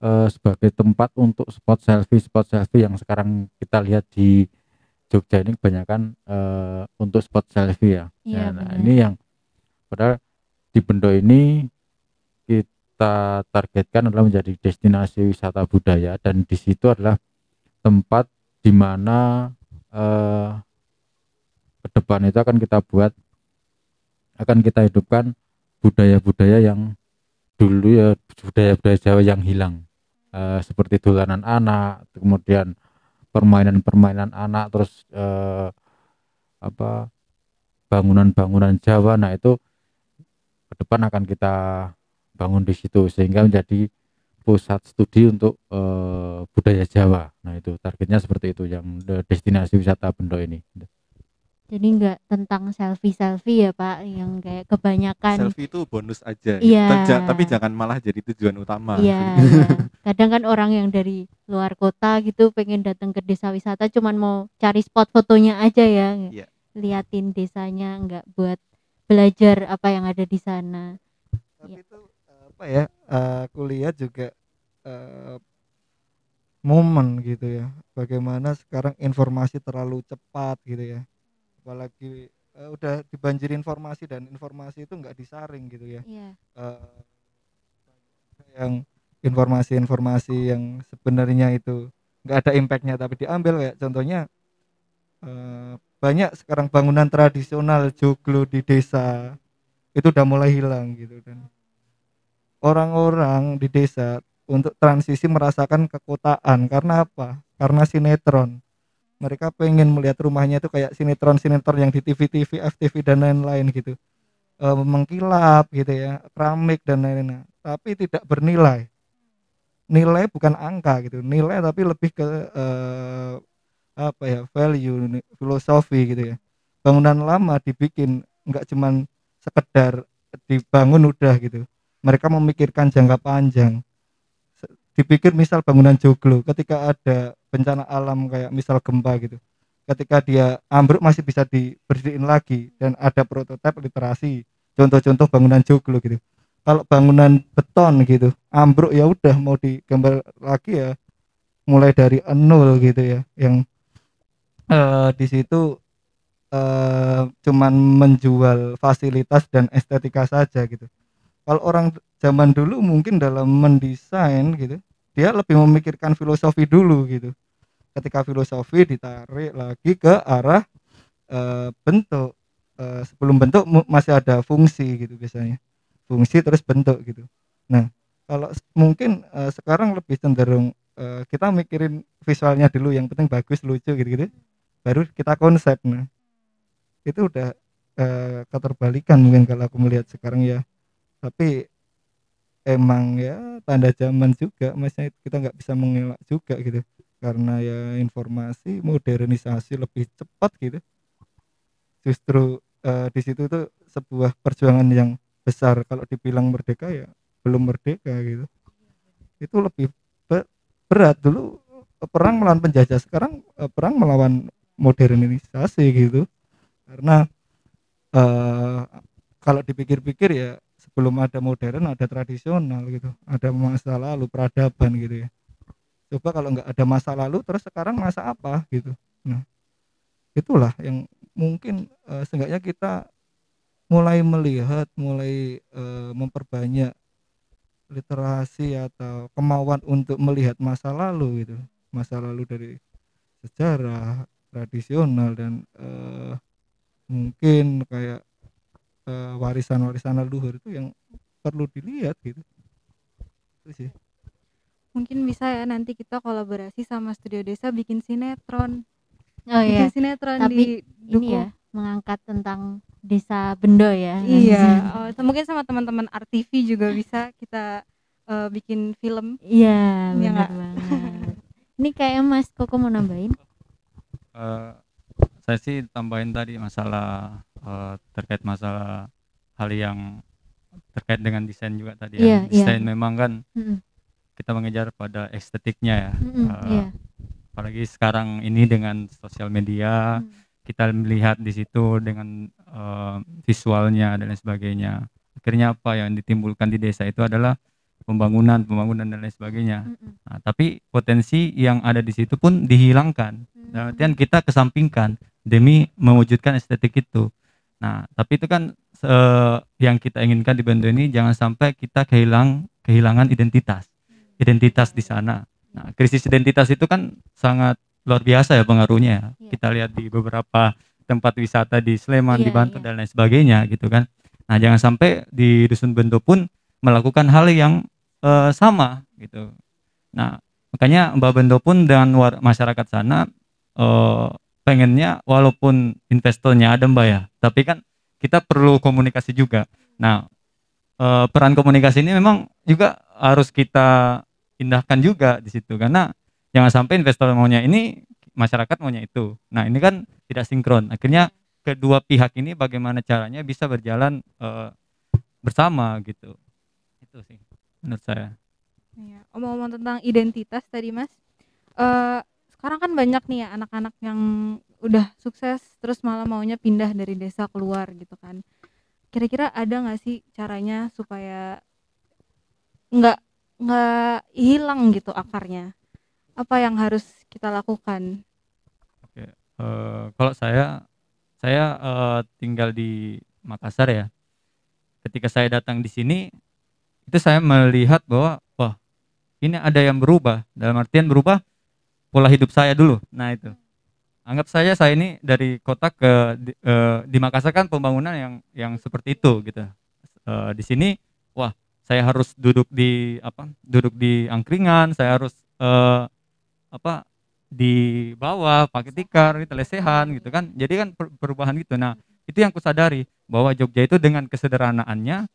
sebagai tempat untuk spot selfie yang sekarang kita lihat di Jogja ini kebanyakan untuk spot selfie ya. Iya, Nah, benar. ini yang padahal di Bendo ini kita targetkan adalah menjadi destinasi wisata budaya, dan di situ adalah tempat di mana ke depan itu akan kita hidupkan budaya-budaya yang dulu ya, budaya-budaya Jawa yang hilang, seperti dolanan anak, kemudian permainan-permainan anak, terus bangunan-bangunan Jawa. Nah, itu ke depan akan kita bangun di situ sehingga menjadi pusat studi untuk budaya Jawa. Nah, itu targetnya seperti itu yang destinasi wisata Bendo ini. Jadi nggak tentang selfie ya Pak, yang kayak kebanyakan. Selfie itu bonus aja gitu. Iya. Tapi jangan malah jadi tujuan utama. Iya, iya. Kadang kan orang yang dari luar kota gitu pengen datang ke desa wisata cuman mau cari spot fotonya aja ya, Iya. liatin desanya, nggak buat belajar apa yang ada di sana. Tapi Iya. itu apa ya, aku lihat juga momen gitu ya, bagaimana sekarang informasi terlalu cepat gitu ya, apalagi udah dibanjiri informasi dan informasi itu nggak disaring gitu ya. Iya. Yang informasi-informasi yang sebenarnya itu nggak ada impactnya tapi diambil, kayak contohnya banyak sekarang bangunan tradisional joglo di desa itu udah mulai hilang gitu, dan orang-orang di desa untuk transisi merasakan kekotaan. Karena apa? Karena sinetron. Mereka pengen melihat rumahnya itu kayak sinetron-sinetron yang di TV-TV, FTV dan lain-lain gitu, mengkilap gitu ya, keramik dan lain-lain, tapi tidak bernilai. Nilai bukan angka gitu, nilai tapi lebih ke apa ya, value, filosofi gitu ya. Bangunan lama dibikin nggak cuman sekedar dibangun udah gitu, mereka memikirkan jangka panjang. Dipikir misal bangunan joglo, ketika ada bencana alam kayak misal gempa gitu, ketika dia ambruk masih bisa diberdiriin lagi dan ada prototipe literasi, contoh-contoh bangunan joglo gitu. Kalau bangunan beton gitu ambruk ya udah mau digambar lagi ya mulai dari nol gitu ya, yang di situ cuman menjual fasilitas dan estetika saja gitu. Kalau orang zaman dulu mungkin dalam mendesain gitu, dia lebih memikirkan filosofi dulu gitu. Ketika filosofi ditarik lagi ke arah bentuk, sebelum bentuk masih ada fungsi gitu biasanya, fungsi terus bentuk gitu. Nah, kalau mungkin sekarang lebih cenderung kita mikirin visualnya dulu, yang penting bagus, lucu gitu-gitu, baru kita konsep. Nah, itu udah keterbalikan mungkin kalau aku melihat sekarang ya. Tapi emang ya tanda zaman juga, maksudnya kita nggak bisa mengelak juga gitu, karena ya informasi modernisasi lebih cepat gitu. Justru di situ tuh sebuah perjuangan yang besar. Kalau dibilang merdeka ya belum merdeka gitu, itu lebih berat. Dulu perang melawan penjajah, sekarang perang melawan modernisasi gitu. Karena kalau dipikir-pikir ya sebelum ada modern ada tradisional gitu, ada masa lalu peradaban gitu ya. Coba kalau nggak ada masa lalu terus sekarang masa apa gitu. Nah itulah yang mungkin seenggaknya kita mulai melihat, mulai memperbanyak literasi atau kemauan untuk melihat masa lalu gitu, masa lalu dari sejarah tradisional dan mungkin kayak warisan-warisan leluhur itu yang perlu dilihat gitu. Itu sih. Mungkin bisa ya nanti kita kolaborasi sama Studio Desa bikin sinetron. Oh Bikin iya, sinetron tapi di ini ya mengangkat tentang Desa Bendo ya. Iya, mungkin sama teman-teman RTV juga bisa kita bikin film. Iya, Iya benar nggak? banget. Ini kayak Mas Koko mau nambahin? Saya sih tambahin tadi masalah terkait masalah hal yang terkait dengan desain juga tadi Iya, ya. iya. Desain memang kan Mm-mm. kita mengejar pada estetiknya ya. Mm-mm, iya. Apalagi sekarang ini dengan sosial media, kita melihat di situ dengan visualnya dan lain sebagainya. Akhirnya apa yang ditimbulkan di desa itu adalah pembangunan dan lain sebagainya. Mm-mm. Nah, tapi potensi yang ada di situ pun dihilangkan. Dalam artian kita kesampingkan demi mewujudkan estetik itu. Nah, tapi itu kan yang kita inginkan di Bendo ini jangan sampai kita kehilangan identitas di sana. Nah, krisis identitas itu kan sangat luar biasa ya pengaruhnya ya. Iya. Kita lihat di beberapa tempat wisata di Sleman, Iya, di Bantul iya. dan lain sebagainya gitu kan. Nah, jangan sampai di Dusun Bendo pun melakukan hal yang sama gitu. Nah, makanya Mbak Bendo pun dengan masyarakat sana pengennya walaupun investornya ada Mbak ya, tapi kan kita perlu komunikasi juga. Nah, peran komunikasi ini memang juga harus kita indahkan juga di situ karena jangan sampai investor maunya ini, masyarakat maunya itu. Nah, ini kan tidak sinkron. Akhirnya kedua pihak ini bagaimana caranya bisa berjalan bersama gitu. Itu sih menurut saya. Iya. Omong-omong tentang identitas tadi Mas, sekarang kan banyak nih ya anak-anak yang udah sukses terus malah maunya pindah dari desa keluar gitu kan. Kira-kira ada nggak sih caranya supaya nggak hilang gitu akarnya? Apa yang harus kita lakukan? Oke, kalau saya tinggal di Makassar ya. Ketika saya datang di sini, itu saya melihat bahwa wah ini ada yang berubah. Dalam artian berubah pola hidup saya dulu. Nah itu, anggap saja saya ini dari kota di Makassar kan pembangunan yang seperti itu gitu. Di sini, wah saya harus duduk di angkringan, saya harus di bawah pakai tikar gitu, lesehan gitu kan. Jadi kan perubahan gitu. Nah itu yang kusadari bahwa Jogja itu dengan kesederhanaannya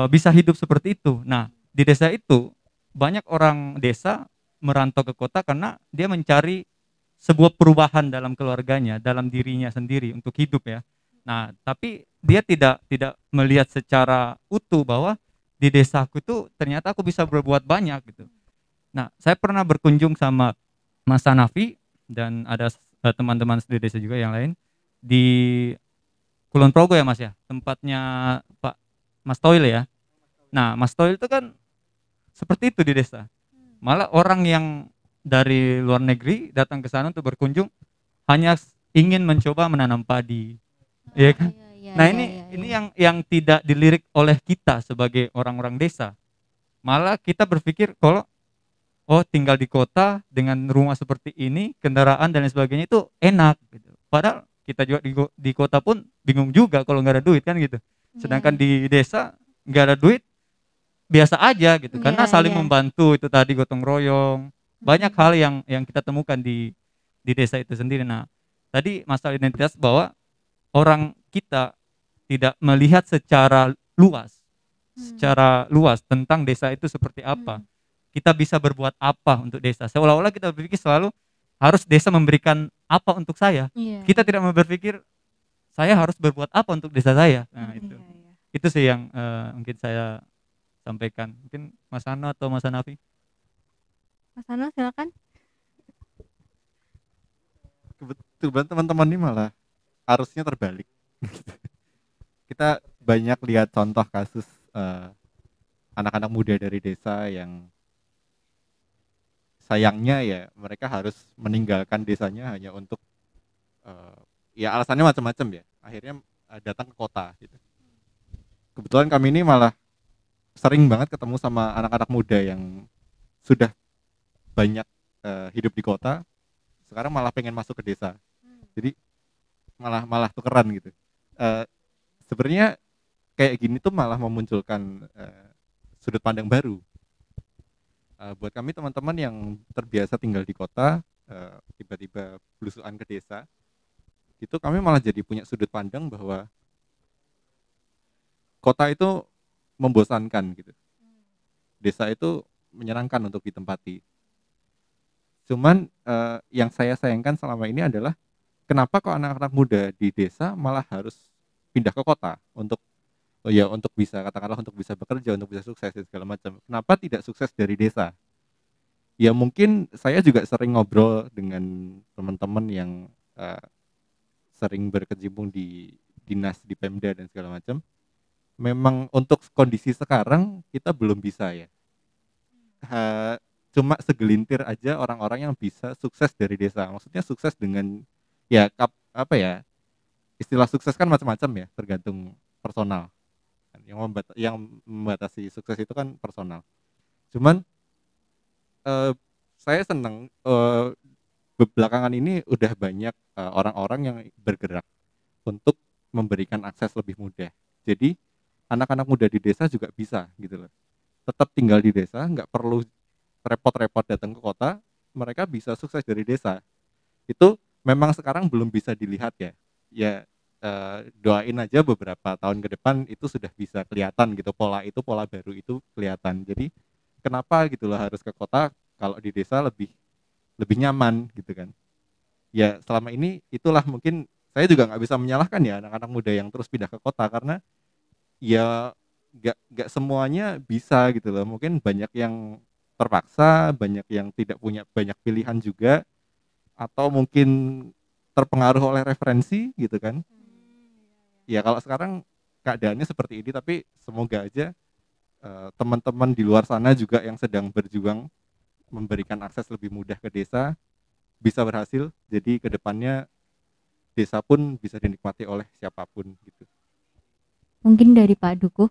bisa hidup seperti itu. Nah di desa itu banyak orang desa merantau ke kota karena dia mencari sebuah perubahan dalam keluarganya, dalam dirinya sendiri untuk hidup ya. Nah, tapi dia tidak melihat secara utuh bahwa di desaku itu ternyata aku bisa berbuat banyak gitu. Nah, saya pernah berkunjung sama Mas Hanafi dan ada teman-teman di desa juga yang lain di Kulon Progo ya Mas ya, tempatnya Pak Mas Toil ya. Nah, Mas Toil itu kan seperti itu di desa. Malah orang yang dari luar negeri datang ke sana untuk berkunjung hanya ingin mencoba menanam padi, ya kan? Iya, Nah iya, ini iya. yang tidak dilirik oleh kita sebagai orang-orang desa. Malah kita berpikir kalau tinggal di kota dengan rumah seperti ini, kendaraan dan lain sebagainya itu enak. Gitu. Padahal kita juga di kota pun bingung juga kalau nggak ada duit kan gitu. Sedangkan Iya. di desa nggak ada duit biasa aja gitu, karena Iya, saling iya. membantu itu tadi gotong royong. Banyak Mm-mm. hal yang kita temukan di desa itu sendiri. Nah, tadi masalah identitas bahwa orang kita tidak melihat secara luas tentang desa itu seperti apa. Mm. Kita bisa berbuat apa untuk desa. Seolah-olah kita berpikir selalu harus desa memberikan apa untuk saya. Iya. Kita tidak mau berpikir saya harus berbuat apa untuk desa saya. Nah, itu. Iya, iya. Itu sih yang mungkin saya sampaikan. Mungkin Mas Hano atau Mas Hanafi. Mas Ano silakan. Kebetulan teman-teman ini malah arusnya terbalik. Kita banyak lihat contoh kasus anak-anak muda dari desa yang sayangnya ya mereka harus meninggalkan desanya hanya untuk ya alasannya macam-macam ya. Akhirnya datang ke kota gitu. Kebetulan kami ini malah sering banget ketemu sama anak-anak muda yang sudah banyak hidup di kota, sekarang malah pengen masuk ke desa. Jadi malah tukeran gitu. Sebenarnya kayak gini tuh malah memunculkan sudut pandang baru. Buat kami teman-teman yang terbiasa tinggal di kota, tiba-tiba belusuan ke desa, itu kami malah jadi punya sudut pandang bahwa kota itu membosankan gitu. Desa itu menyenangkan untuk ditempati. Cuman yang saya sayangkan selama ini adalah kenapa kok anak-anak muda di desa malah harus pindah ke kota untuk untuk bisa katakanlah untuk bisa bekerja, untuk bisa sukses dan segala macam. Kenapa tidak sukses dari desa? Ya mungkin saya juga sering ngobrol dengan teman-teman yang sering berkecimpung di dinas di Pemda dan segala macam. Memang untuk kondisi sekarang kita belum bisa ya. Cuma segelintir aja orang-orang yang bisa sukses dari desa. Maksudnya sukses dengan ya apa ya? Istilah sukses kan macam-macam ya, tergantung personal. Yang membatasi sukses itu kan personal. Cuman saya senang belakangan ini udah banyak orang-orang yang bergerak untuk memberikan akses lebih mudah. Jadi anak-anak muda di desa juga bisa gitu loh. Tetap tinggal di desa, nggak perlu repot-repot datang ke kota, mereka bisa sukses dari desa. Itu memang sekarang belum bisa dilihat ya. Ya doain aja beberapa tahun ke depan itu sudah bisa kelihatan gitu, pola baru itu kelihatan. Jadi kenapa gitu loh harus ke kota kalau di desa lebih nyaman gitu kan. Ya selama ini itulah mungkin saya juga nggak bisa menyalahkan ya anak-anak muda yang terus pindah ke kota karena ya nggak semuanya bisa gitu loh. Mungkin banyak yang terpaksa, banyak yang tidak punya banyak pilihan juga, atau mungkin terpengaruh oleh referensi gitu kan. Ya kalau sekarang keadaannya seperti ini, tapi semoga aja teman-teman di luar sana juga yang sedang berjuang memberikan akses lebih mudah ke desa bisa berhasil. Jadi kedepannya desa pun bisa dinikmati oleh siapapun gitu. Mungkin dari Pak Dukuh.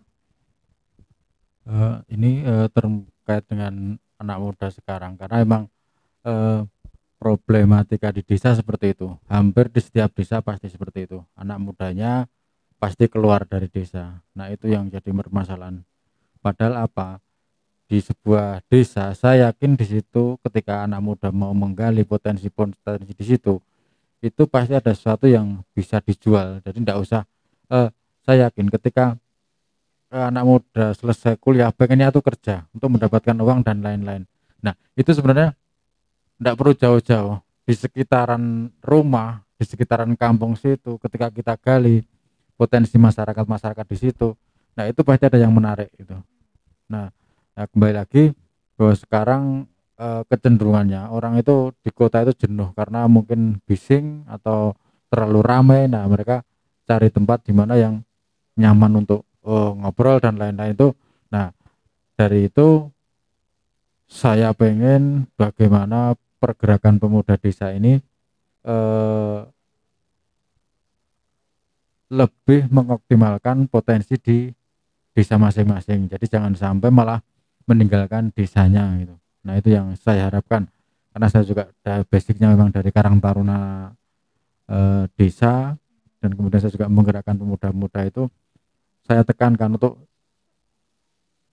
Ini terkait dengan anak muda sekarang karena emang problematika di desa seperti itu. Hampir di setiap desa pasti seperti itu. Anak mudanya pasti keluar dari desa. Nah, itu yang jadi permasalahan. Padahal apa? Di sebuah desa, saya yakin di situ ketika anak muda mau menggali potensi-potensi di situ, itu pasti ada sesuatu yang bisa dijual. Jadi tidak usah. Saya yakin ketika anak muda selesai kuliah, pengennya itu kerja untuk mendapatkan uang dan lain-lain. Nah, itu sebenarnya tidak perlu jauh-jauh. Di sekitaran rumah, di sekitaran kampung situ, ketika kita gali potensi masyarakat di situ, nah itu pasti ada yang menarik itu. Nah kembali lagi bahwa sekarang kecenderungannya orang itu di kota itu jenuh karena mungkin bising atau terlalu ramai. Nah mereka cari tempat di mana yang nyaman untuk ngobrol dan lain-lain itu. Nah dari itu saya pengen bagaimana pergerakan pemuda desa ini lebih mengoptimalkan potensi di desa masing-masing. Jadi jangan sampai malah meninggalkan desanya gitu. Nah itu yang saya harapkan karena saya juga basicnya memang dari Karang Taruna desa, dan kemudian saya juga menggerakkan pemuda-pemuda itu. Saya tekankan untuk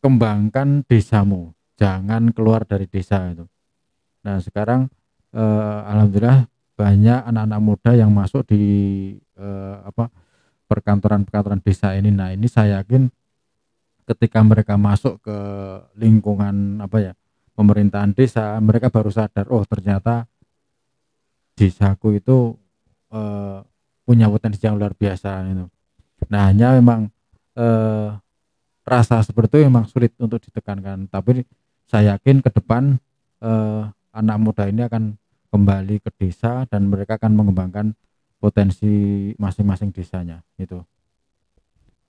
kembangkan desamu, jangan keluar dari desa itu. Nah sekarang alhamdulillah banyak anak-anak muda yang masuk di perkantoran-perkantoran desa ini. Nah ini saya yakin ketika mereka masuk ke lingkungan pemerintahan desa, mereka baru sadar, oh ternyata desaku itu punya potensi yang luar biasa itu. Nah hanya memang rasa seperti itu memang sulit untuk ditekankan, tapi saya yakin ke depan anak muda ini akan kembali ke desa dan mereka akan mengembangkan potensi masing-masing desanya itu.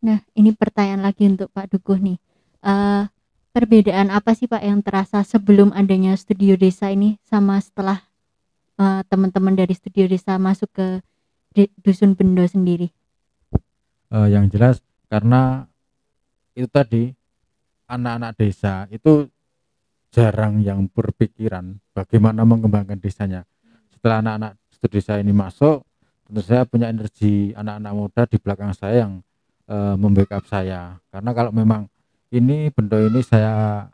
Nah, ini pertanyaan lagi untuk Pak Dukuh nih. Eh, Perbedaan apa sih Pak yang terasa sebelum adanya Studio Desa ini sama setelah teman-teman dari Studio Desa masuk ke Dusun Bendo sendiri? Yang jelas karena itu tadi anak-anak desa itu jarang yang berpikiran bagaimana mengembangkan desanya. Setelah anak-anak studi desa ini masuk, tentu saya punya energi anak-anak muda di belakang saya yang membackup saya. Karena kalau memang ini Bendo ini saya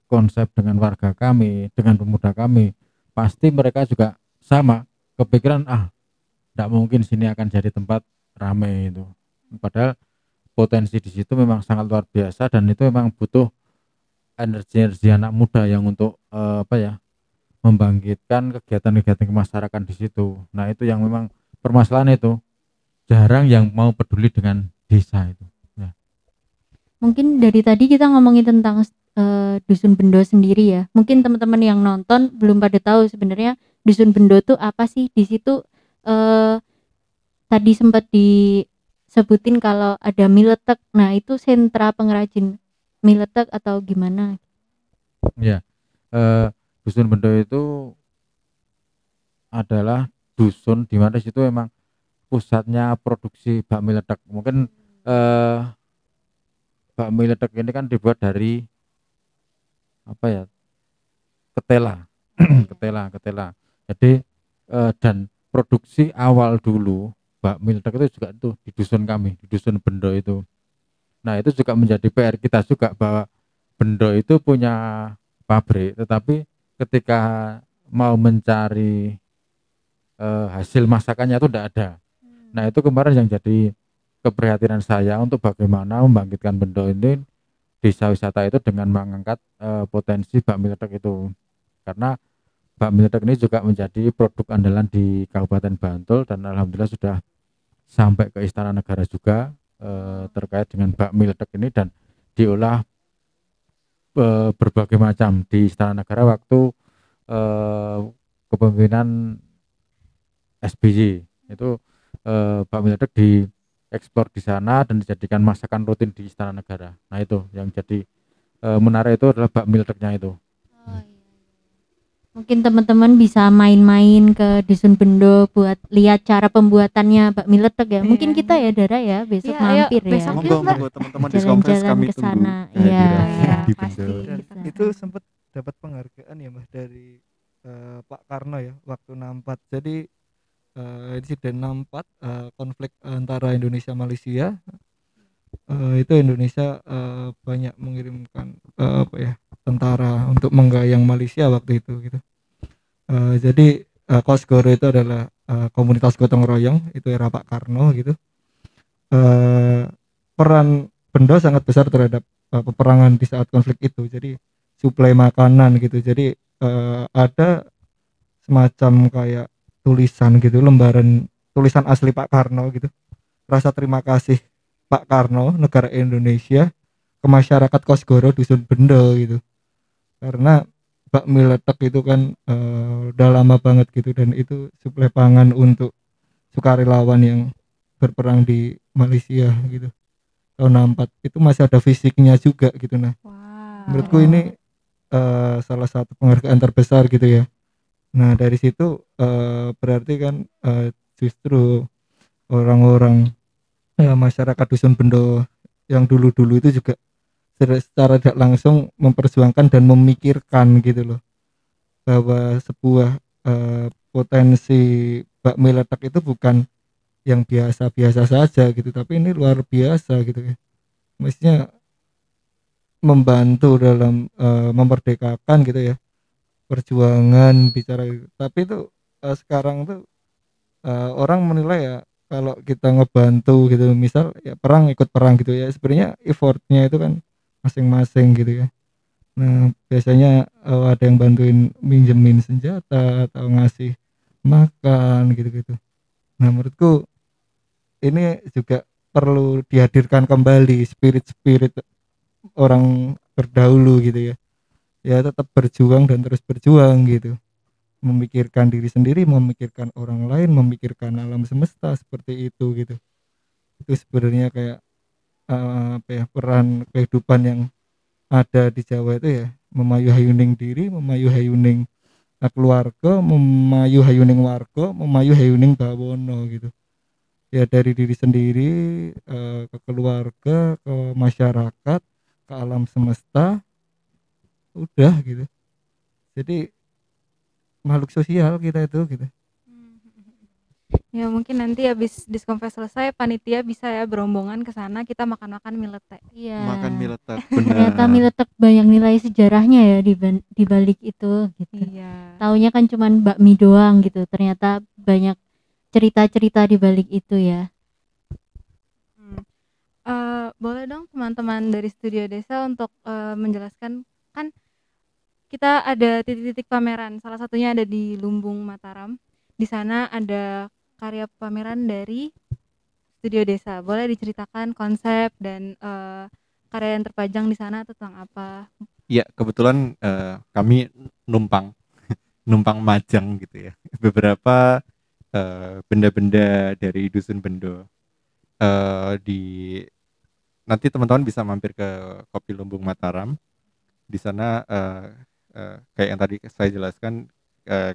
konsep dengan warga kami, dengan pemuda kami, pasti mereka juga sama kepikiran, tidak mungkin sini akan jadi tempat ramai itu. Padahal potensi di situ memang sangat luar biasa dan itu memang butuh energi-energi anak muda yang untuk membangkitkan kegiatan-kegiatan kemasyarakatan di situ. Nah, itu yang memang permasalahan itu. Jarang yang mau peduli dengan desa itu. Ya. Mungkin dari tadi kita ngomongin tentang Dusun Bendo sendiri ya. Mungkin teman-teman yang nonton belum pada tahu sebenarnya Dusun Bendo tuh apa sih. Di situ tadi sempat disebutin kalau ada mie letek. Nah, itu sentra pengrajin mie letek atau gimana? Ya. Dusun Bendo itu adalah dusun di mana situ memang pusatnya produksi bakmi letek. Mungkin bakmi letek ini kan dibuat dari ketela. ketela. Jadi dan produksi awal dulu bakmi letek itu juga itu di dusun kami, di dusun Bendo itu. Nah, itu juga menjadi PR kita juga bahwa Bendo itu punya pabrik, tetapi ketika mau mencari hasil masakannya itu tidak ada. Nah, itu kemarin yang jadi keprihatinan saya untuk bagaimana membangkitkan Bendo ini desa wisata itu dengan mengangkat potensi bakmi letek itu. Karena bakmi letek ini juga menjadi produk andalan di Kabupaten Bantul dan alhamdulillah sudah sampai ke Istana Negara juga terkait dengan bakmi letek ini dan diolah berbagai macam di Istana Negara waktu kepemimpinan SBY itu bakmi letek diekspor di sana dan dijadikan masakan rutin di Istana Negara. Nah, itu yang jadi menarik itu adalah bakmi leteknya itu. Oh, iya. Mungkin teman-teman bisa main-main ke Dusun Bendo buat lihat cara pembuatannya bakmi letek ya. Mungkin kita ya Dara ya besok Iya, ayo, mampir ya. besok yuk, Mbak. Monggo teman-teman Discompres Jalan-jalan kami ke tunggu sana. Iya, kehadiran iya, di pasti. Bendo. Dan Bisa. itu sempat dapat penghargaan ya Mas dari Pak Karno ya waktu 64. Jadi insiden 64 konflik antara Indonesia Malaysia, itu Indonesia banyak mengirimkan tentara untuk menggayang Malaysia waktu itu gitu. Jadi Kosgoro itu adalah komunitas gotong royong, itu era Pak Karno gitu. Peran Bendo sangat besar terhadap peperangan di saat konflik itu. Jadi suplai makanan gitu. Jadi ada semacam kayak tulisan gitu, lembaran tulisan asli Pak Karno gitu. Rasa terima kasih Pak Karno, negara Indonesia, ke masyarakat Kosgoro Dusun Bendo gitu. Karena bakmi letek itu kan udah lama banget gitu dan itu suplai pangan untuk sukarelawan yang berperang di Malaysia gitu. Tahun 64 itu masih ada fisiknya juga gitu. Nah, menurutku ini salah satu penghargaan terbesar gitu ya. Nah, dari situ berarti kan justru orang-orang masyarakat Dusun Bendo yang dulu-dulu itu juga secara tidak langsung memperjuangkan dan memikirkan gitu loh bahwa sebuah potensi bakmi letek itu bukan yang biasa-biasa saja gitu, tapi ini luar biasa gitu ya. Mestinya membantu dalam memerdekakan gitu ya, perjuangan bicara gitu. Tapi itu sekarang tuh orang menilai ya kalau kita ngebantu gitu, misal ya perang ikut perang gitu ya, sebenarnya effortnya itu kan masing-masing gitu ya. Nah, biasanya ada yang bantuin minjemin senjata atau ngasih makan gitu-gitu. Nah, menurutku ini juga perlu dihadirkan kembali spirit-spirit orang terdahulu gitu ya. Ya tetap berjuang dan terus berjuang gitu. Memikirkan diri sendiri, memikirkan orang lain, memikirkan alam semesta seperti itu gitu. Itu sebenarnya kayak apa ya, peran kehidupan yang ada di Jawa itu ya memayu hayuning diri, memayu hayuning keluarga, memayu hayuning warga, memayu hayuning bawono gitu. Ya dari diri sendiri, ke keluarga, ke masyarakat, ke alam semesta, udah gitu. Jadi makhluk sosial kita itu gitu. Ya mungkin nanti habis diskonfes selesai panitia bisa ya berombongan ke sana, kita makan-makan mie letek. Iya. Makan mie letek, Ternyata benar. mie letek banyak nilai sejarahnya ya di balik itu gitu. Iya. Taunya kan cuman bakmi doang gitu. Ternyata banyak cerita-cerita di balik itu ya. Boleh dong teman-teman dari Studio Desa untuk menjelaskan, kan kita ada titik-titik pameran, salah satunya ada di Lumbung Mataram. Di sana ada karya pameran dari Studio Desa. Boleh diceritakan konsep dan karya yang terpajang di sana tentang apa? Ya kebetulan kami numpang numpang majang gitu ya beberapa benda-benda dari dusun Bendo. Di nanti teman-teman bisa mampir ke Kopi Lumbung Mataram. Di sana kayak yang tadi saya jelaskan,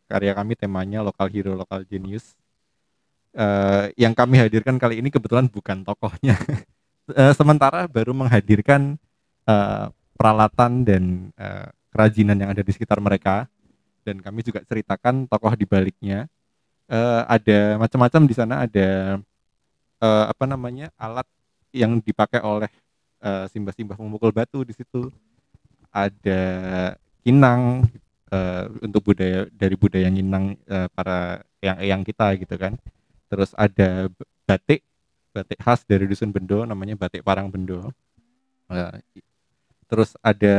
karya kami temanya lokal hero, lokal genius. Yang kami hadirkan kali ini kebetulan bukan tokohnya. Sementara baru menghadirkan peralatan dan kerajinan yang ada di sekitar mereka, dan kami juga ceritakan tokoh di baliknya. Ada macam-macam di sana, ada apa namanya, alat yang dipakai oleh simbah-simbah memukul batu di situ. Ada kinang untuk budaya Minang, para yang kita gitu kan. Terus ada batik khas dari dusun Bendo namanya batik Parang Bendo. Terus ada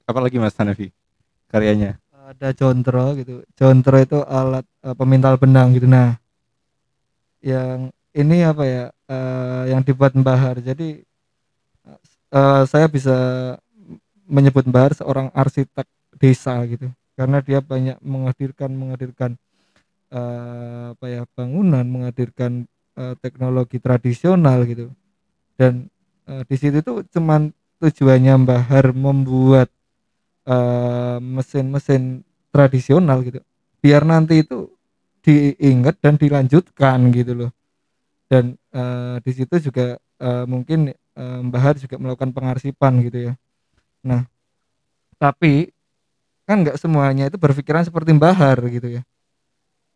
apa lagi Mas Hanafi karyanya? Ada contro gitu. Contro itu alat pemintal benang gitu. Nah, yang ini apa ya, yang dibuat Mbahar. Jadi saya bisa menyebut Mbahar seorang arsitek desa gitu, karena dia banyak menghadirkan apa ya, bangunan, menghadirkan teknologi tradisional gitu. Dan di situ tuh cuman tujuannya Mbahar membuat mesin-mesin tradisional gitu, biar nanti itu diingat dan dilanjutkan gitu loh. Dan di situ juga mungkin Mbahar juga melakukan pengarsipan gitu ya. Nah, tapi kan nggak semuanya itu berpikiran seperti Mbahar gitu ya.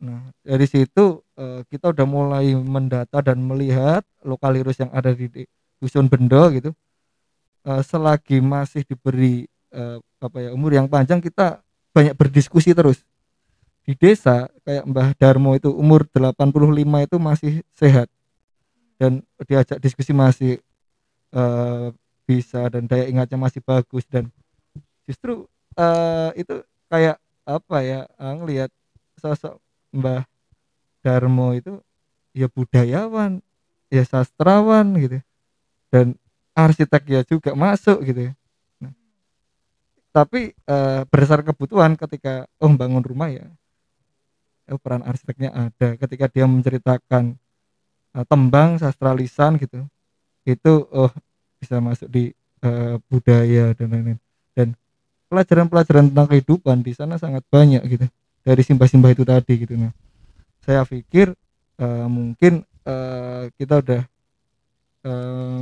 Nah, dari situ kita udah mulai mendata dan melihat lokal heroes yang ada di dusun Bendo gitu. Selagi masih diberi apa ya, umur yang panjang, kita banyak berdiskusi terus. Di desa kayak Mbah Darmo itu umur 85 itu masih sehat, dan diajak diskusi masih bisa, dan daya ingatnya masih bagus. Dan justru itu kayak apa ya, ngelihat sosok Mbah Darmo itu ya budayawan, ya sastrawan gitu, dan arsitek ya juga masuk gitu ya. Nah, tapi berdasar kebutuhan, ketika bangun rumah ya, peran arsiteknya ada. Ketika dia menceritakan tembang sastra lisan gitu, itu bisa masuk di budaya dan lain-lain. Dan pelajaran-pelajaran tentang kehidupan di sana sangat banyak gitu dari simbah-simbah itu tadi gitu. Nah, saya pikir mungkin kita udah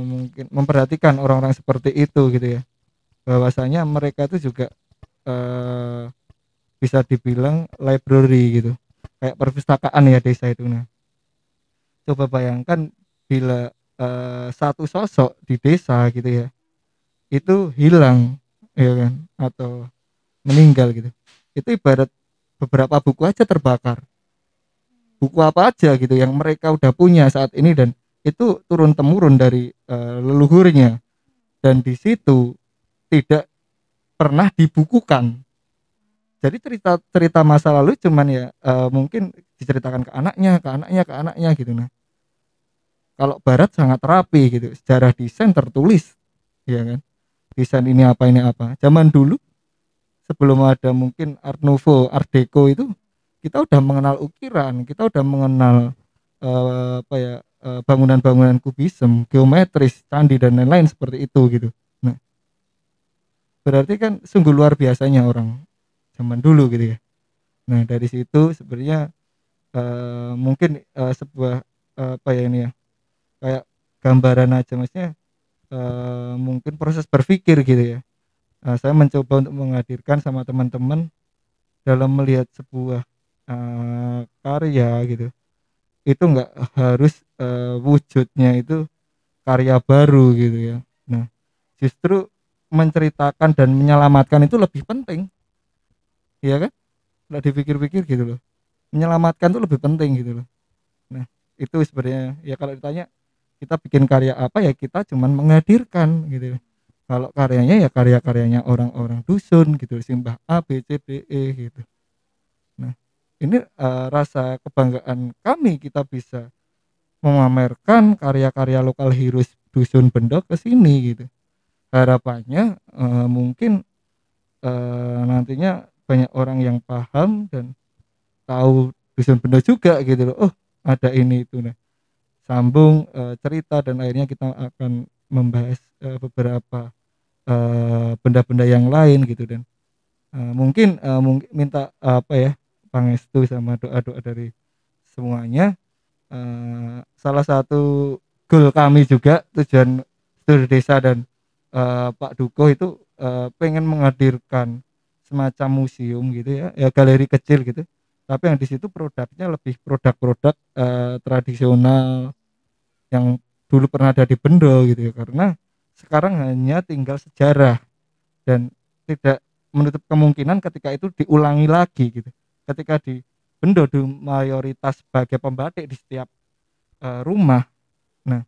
mungkin memperhatikan orang-orang seperti itu gitu ya, bahwasanya mereka itu juga bisa dibilang library gitu, kayak perpustakaan ya desa itu. Nah, coba bayangkan bila satu sosok di desa gitu ya itu hilang ya kan, atau meninggal gitu, itu ibarat beberapa buku aja terbakar. Buku apa aja gitu yang mereka udah punya saat ini, dan itu turun temurun dari leluhurnya, dan di situ tidak pernah dibukukan. Jadi cerita masa lalu cuman ya mungkin diceritakan ke anaknya gitu. Nah, kalau barat sangat rapi gitu, sejarah desain tertulis ya kan, desain ini apa. Zaman dulu sebelum ada mungkin Art Nouveau, Art Deco, itu kita udah mengenal ukiran, kita udah mengenal apa ya, bangunan-bangunan kubisme, geometris, candi dan lain-lain seperti itu gitu. Nah, berarti kan sungguh luar biasanya orang zaman dulu gitu ya. Nah, dari situ sebenarnya mungkin sebuah apa ya ini ya, kayak gambaran aja maksudnya, mungkin proses berpikir gitu ya. Saya mencoba untuk menghadirkan sama teman-teman dalam melihat sebuah karya gitu. Itu enggak harus wujudnya itu karya baru gitu ya. Nah, justru menceritakan dan menyelamatkan itu lebih penting. Iya kan? Kalau dipikir-pikir gitu loh. Menyelamatkan itu lebih penting gitu loh. Nah, itu sebenarnya ya kalau ditanya kita bikin karya apa ya kita cuman menghadirkan gitu. Kalau karyanya ya karya-karyanya orang-orang dusun gitu, simbah A, B, C, D, E gitu. Nah, ini rasa kebanggaan kami kita bisa memamerkan karya-karya lokal heroes dusun Bendo ke sini gitu. Harapannya mungkin nantinya banyak orang yang paham dan tahu dusun Bendo juga gitu loh. Oh, ada ini itu. Nah, sambung cerita dan akhirnya kita akan membahas beberapa benda-benda yang lain gitu dan mungkin minta apa ya pangestu sama doa-doa dari semuanya. Salah satu goal kami juga tujuan studi desa dan Pak Duko itu pengen menghadirkan semacam museum gitu ya galeri kecil gitu, tapi yang di situ produknya lebih produk-produk tradisional yang dulu pernah ada di Bendo gitu ya, karena sekarang hanya tinggal sejarah dan tidak menutup kemungkinan ketika itu diulangi lagi gitu. Ketika di Bendo mayoritas sebagai pembatik di setiap rumah, nah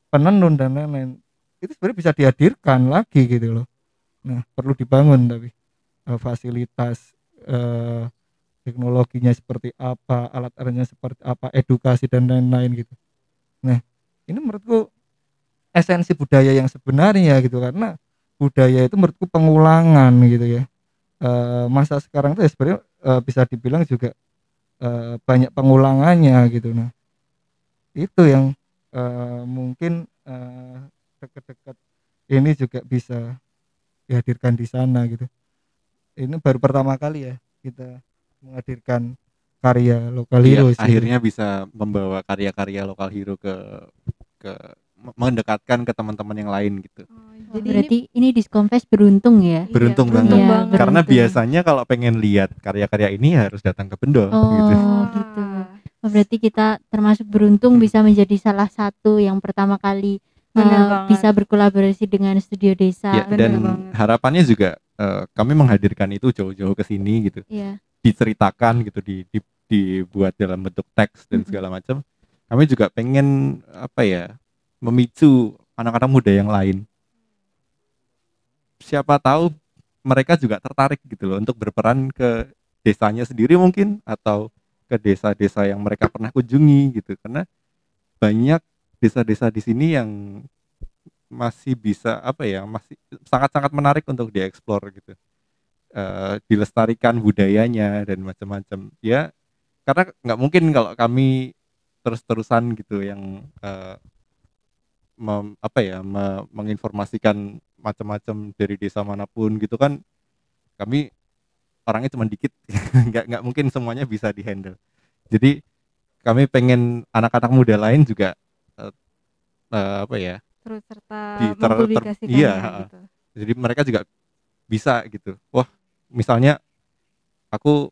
penenun dan lain-lain itu sebenarnya bisa dihadirkan lagi gitu loh. Nah, perlu dibangun tapi fasilitas teknologinya seperti apa, alat alatnya seperti apa, edukasi dan lain-lain gitu. Nah, ini menurutku esensi budaya yang sebenarnya gitu, karena budaya itu menurutku pengulangan gitu ya. Masa sekarang itu ya sebenarnya bisa dibilang juga banyak pengulangannya gitu. Nah, itu yang mungkin dekat-dekat ini juga bisa dihadirkan di sana gitu. Ini baru pertama kali ya kita menghadirkan karya lokal Iya, hero akhirnya bisa membawa karya-karya lokal hero ke mendekatkan ke teman-teman yang lain gitu. Wah, berarti ini Disconfest beruntung ya. Beruntung Iya, banget. Iya, banget. Karena beruntung. biasanya kalau pengen lihat karya-karya ini harus datang ke Bendo gitu. Oh, gitu. Oh, berarti kita termasuk beruntung bisa menjadi salah satu yang pertama kali Bener banget. bisa berkolaborasi dengan studio desa. Ya, bener dan banget. harapannya juga kami menghadirkan itu jauh-jauh ke sini gitu. Iya. Diceritakan gitu, dibuat dalam bentuk teks dan segala macam. Kami juga pengen apa ya, memicu anak-anak muda yang lain. Siapa tahu mereka juga tertarik gitu loh untuk berperan ke desanya sendiri mungkin, atau ke desa-desa yang mereka pernah kunjungi gitu, karena banyak desa-desa di sini yang masih bisa apa ya, masih sangat-sangat menarik untuk dieksplor gitu. Dilestarikan budayanya dan macam-macam ya, karena nggak mungkin kalau kami terus-terusan gitu yang menginformasikan macam-macam dari desa manapun gitu kan, kami orangnya cuma dikit nggak mungkin semuanya bisa dihandle. Jadi kami pengen anak-anak muda lain juga apa ya, Terus serta Di- mempublikasikannya iya, gitu. jadi mereka juga bisa gitu. Wah, misalnya aku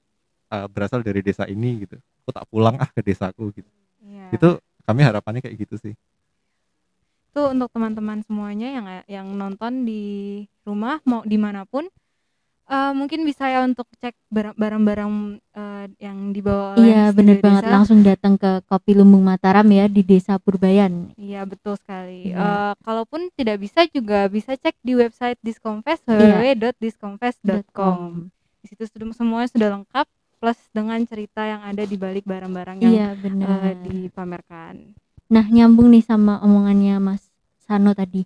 berasal dari desa ini gitu, aku tak pulang ke desaku gitu. Iya. Itu kami harapannya kayak gitu sih. Itu untuk teman-teman semuanya yang nonton di rumah mau dimanapun, mungkin bisa ya untuk cek barang-barang yang dibawa oleh Iya, studio bener banget. desa. Langsung datang ke Kopi Lumbung Mataram ya di Desa Purbayan. Iya, betul sekali. Iya. Kalaupun tidak bisa juga bisa cek di website Disconfest, Iya. www.disconfest.com. Di situ semuanya sudah lengkap plus dengan cerita yang ada di balik barang-barang yang Iya, benar. dipamerkan. Nah, nyambung nih sama omongannya Mas Sano tadi.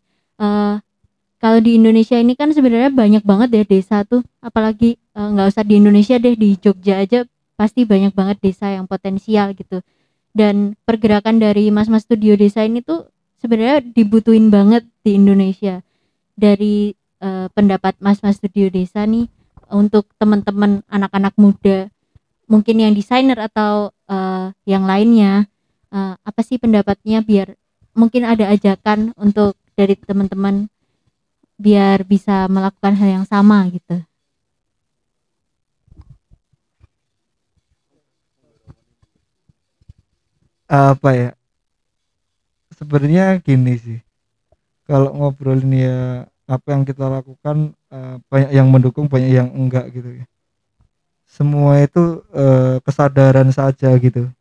Kalau di Indonesia ini kan sebenarnya banyak banget ya desa tuh, apalagi nggak usah di Indonesia deh, di Jogja aja pasti banyak banget desa yang potensial gitu. Dan pergerakan dari mas-mas studio desain itu sebenarnya dibutuhin banget di Indonesia. Dari pendapat mas-mas studio desa nih, untuk teman-teman anak-anak muda mungkin yang desainer atau yang lainnya, apa sih pendapatnya, biar mungkin ada ajakan untuk dari teman-teman biar bisa melakukan hal yang sama gitu. Apa ya, sebenarnya gini sih, kalau ngobrolin ya apa yang kita lakukan, banyak yang mendukung banyak yang enggak gitu ya. Semua itu kesadaran saja gitu,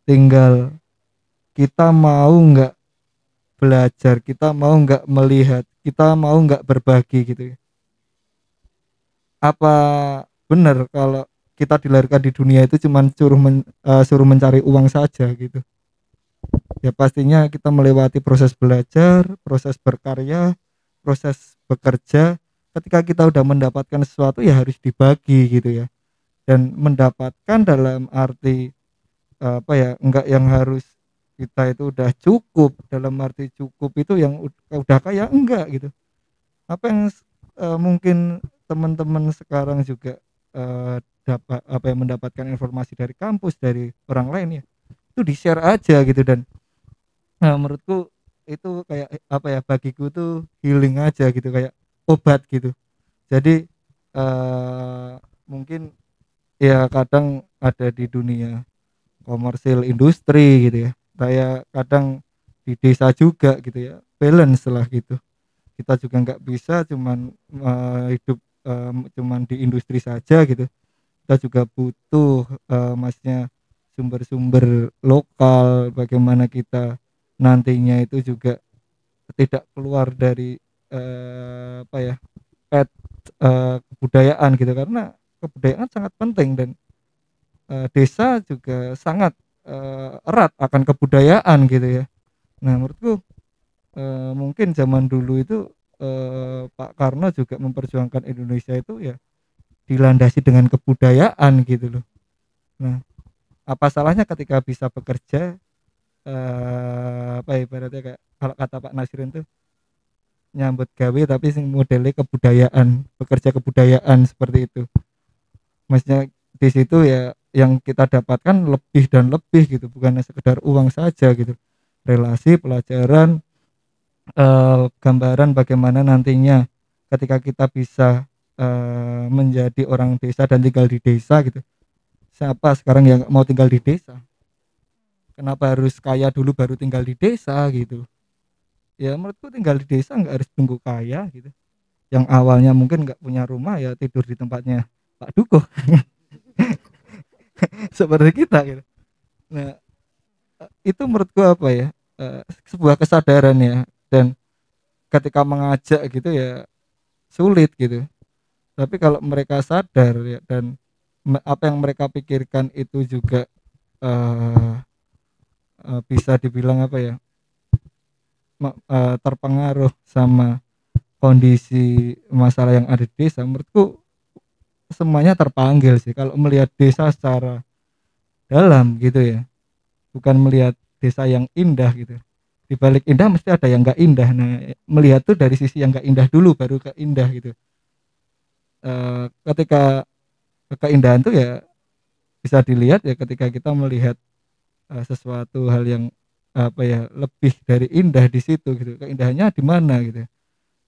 tinggal kita mau nggak belajar, kita mau nggak melihat, kita mau nggak berbagi gitu ya. Apa benar kalau kita dilahirkan di dunia itu cuman suruh mencari uang saja gitu? Ya pastinya kita melewati proses belajar, proses berkarya, proses bekerja. Ketika kita udah mendapatkan sesuatu ya harus dibagi gitu ya. Dan mendapatkan dalam arti apa ya, enggak yang harus kita itu udah cukup, dalam arti cukup itu yang udah kaya, enggak gitu. Apa yang mungkin teman-teman sekarang juga dapat apa yang mendapatkan informasi dari kampus, dari orang lain ya, itu di share aja gitu. Dan menurutku itu kayak apa ya, bagiku tuh healing aja gitu, kayak obat gitu. Jadi mungkin ya kadang ada di dunia komersil industri gitu ya, kayak kadang di desa juga gitu ya, balance lah gitu. Kita juga nggak bisa cuman hidup cuman di industri saja gitu. Kita juga butuh maksudnya sumber-sumber lokal, bagaimana kita nantinya itu juga tidak keluar dari apa ya, pet kebudayaan gitu, karena kebudayaan sangat penting. Dan desa juga sangat erat akan kebudayaan gitu ya. Nah menurutku mungkin zaman dulu itu Pak Karno juga memperjuangkan Indonesia itu ya dilandasi dengan kebudayaan gitu loh. Nah apa salahnya ketika bisa bekerja apa ya, ibaratnya kayak kalau kata Pak Nasirin tuh nyambut gawe tapi sing modelnya kebudayaan, bekerja kebudayaan seperti itu. Maksudnya di situ ya yang kita dapatkan lebih dan lebih gitu, bukan sekedar uang saja gitu. Relasi, pelajaran, gambaran bagaimana nantinya ketika kita bisa menjadi orang desa dan tinggal di desa gitu. Siapa sekarang yang mau tinggal di desa? Kenapa harus kaya dulu baru tinggal di desa gitu? Ya menurutku tinggal di desa nggak harus tunggu kaya gitu. Yang awalnya mungkin nggak punya rumah ya tidur di tempatnya Pak Duko seperti kita gitu. Nah itu menurutku apa ya, sebuah kesadaran ya. Dan ketika mengajak gitu ya sulit gitu, tapi kalau mereka sadar ya, dan apa yang mereka pikirkan itu juga bisa dibilang apa ya, terpengaruh sama kondisi masalah yang ada di desa, menurutku semuanya terpanggil sih kalau melihat desa secara dalam gitu ya, bukan melihat desa yang indah gitu. Di balik indah mesti ada yang nggak indah. Nah melihat tuh dari sisi yang nggak indah dulu baru ke indah gitu. Ketika keindahan tuh ya bisa dilihat ya ketika kita melihat sesuatu hal yang apa ya lebih dari indah di situ gitu. Keindahannya di mana gitu.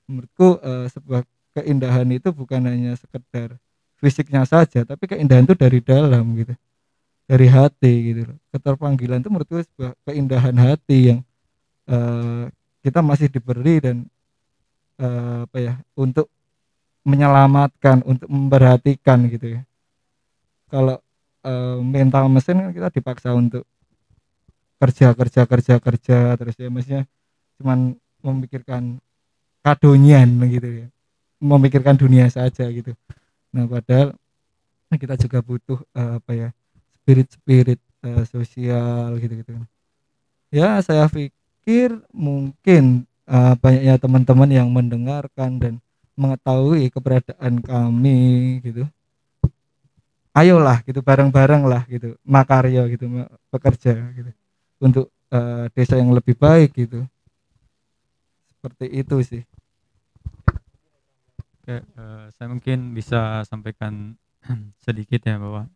Menurutku sebuah keindahan itu bukan hanya sekedar fisiknya saja, tapi keindahan itu dari dalam gitu, dari hati gitu loh. Keterpanggilan itu menurutku sebuah keindahan hati yang kita masih diberi dan apa ya, untuk menyelamatkan, untuk memperhatikan gitu ya. Kalau mental mesin kan kita dipaksa untuk kerja terus ya, maksudnya cuman memikirkan kadonyan gitu ya, memikirkan dunia saja gitu. Nah padahal kita juga butuh apa ya, spirit sosial gitu gitu. Ya saya pikir mungkin banyaknya teman-teman yang mendengarkan dan mengetahui keberadaan kami gitu ayolah gitu bareng-bareng lah gitu makarya gitu bekerja gitu untuk desa yang lebih baik gitu, seperti itu sih. Oke, saya mungkin bisa sampaikan sedikit ya bahwa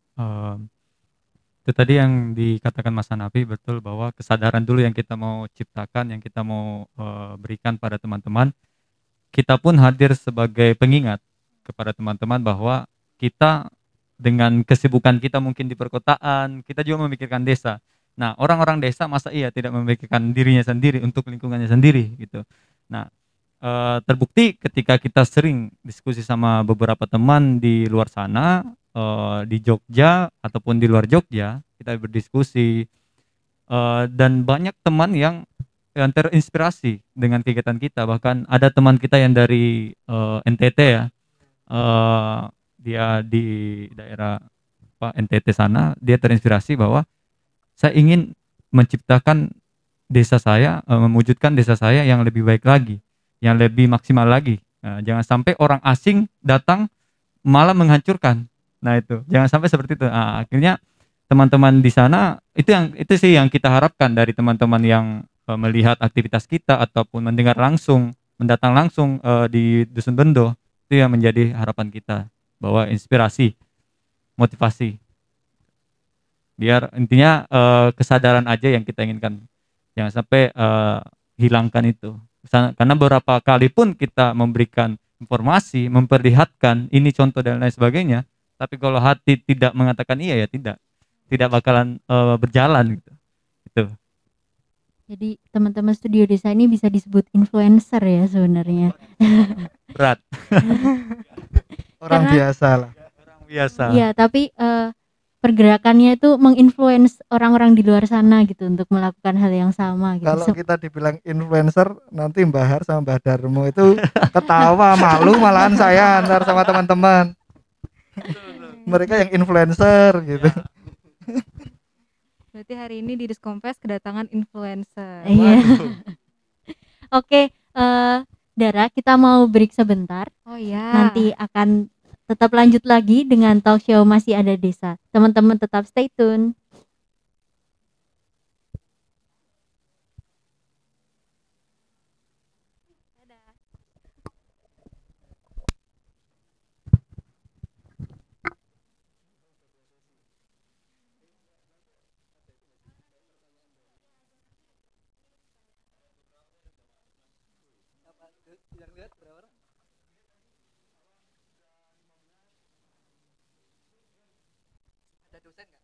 itu tadi yang dikatakan Mas Hanafi betul, bahwa kesadaran dulu yang kita mau ciptakan, yang kita mau berikan pada teman-teman. Kita pun hadir sebagai pengingat kepada teman-teman bahwa kita dengan kesibukan kita mungkin di perkotaan, kita juga memikirkan desa. Nah, orang-orang desa masa iya tidak memikirkan dirinya sendiri untuk lingkungannya sendiri gitu. Nah, terbukti ketika kita sering diskusi sama beberapa teman di luar sana, di Jogja ataupun di luar Jogja, kita berdiskusi, dan banyak teman yang terinspirasi dengan kegiatan kita. Bahkan ada teman kita yang dari NTT ya, dia di daerah NTT sana, dia terinspirasi bahwa saya ingin menciptakan desa saya, mewujudkan desa saya yang lebih baik lagi, yang lebih maksimal lagi. Nah, jangan sampai orang asing datang malah menghancurkan. Nah, itu jangan sampai seperti itu. Nah, akhirnya teman-teman di sana itu sih yang kita harapkan dari teman-teman yang melihat aktivitas kita ataupun mendengar langsung, mendatang langsung di Dusun Bendo. Itu yang menjadi harapan kita, bahwa inspirasi, motivasi, biar intinya kesadaran aja yang kita inginkan, jangan sampai hilangkan itu. Karena beberapa kali pun kita memberikan informasi, memperlihatkan ini contoh dan lain sebagainya, tapi kalau hati tidak mengatakan iya, ya tidak bakalan berjalan gitu. Itu. Jadi teman-teman Studio Desa ini bisa disebut influencer ya sebenarnya. Berat. Orang Karena- biasa lah. Orang biasa. Iya, tapi pergerakannya itu menginfluence orang-orang di luar sana gitu untuk melakukan hal yang sama gitu. Kalau kita dibilang influencer, nanti Mbak Har sama Mbak Darmo itu ketawa malu malahan saya antar sama teman-teman. Mereka yang influencer gitu. Berarti hari ini di Diskonfes kedatangan influencer. Iya. Oke, Dara, kita mau break sebentar. Oh iya. Nanti akan tetap lanjut lagi dengan talk show Masih Ada Desa. Teman-teman tetap stay tune. Ada dosen nggak?